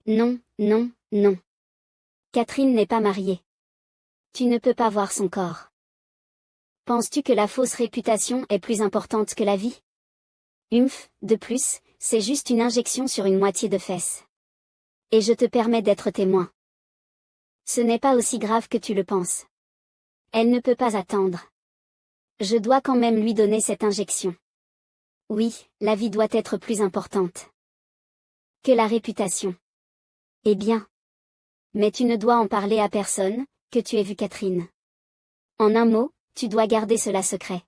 Non, non, non. Catherine n'est pas mariée. Tu ne peux pas voir son corps. Penses-tu que la fausse réputation est plus importante que la vie? De plus, c'est juste une injection sur une moitié de fesse. Et je te permets d'être témoin. Ce n'est pas aussi grave que tu le penses. Elle ne peut pas attendre. Je dois quand même lui donner cette injection. Oui, la vie doit être plus importante que la réputation. Eh bien. Mais tu ne dois en parler à personne, que tu aies vu Catherine. En un mot, tu dois garder cela secret.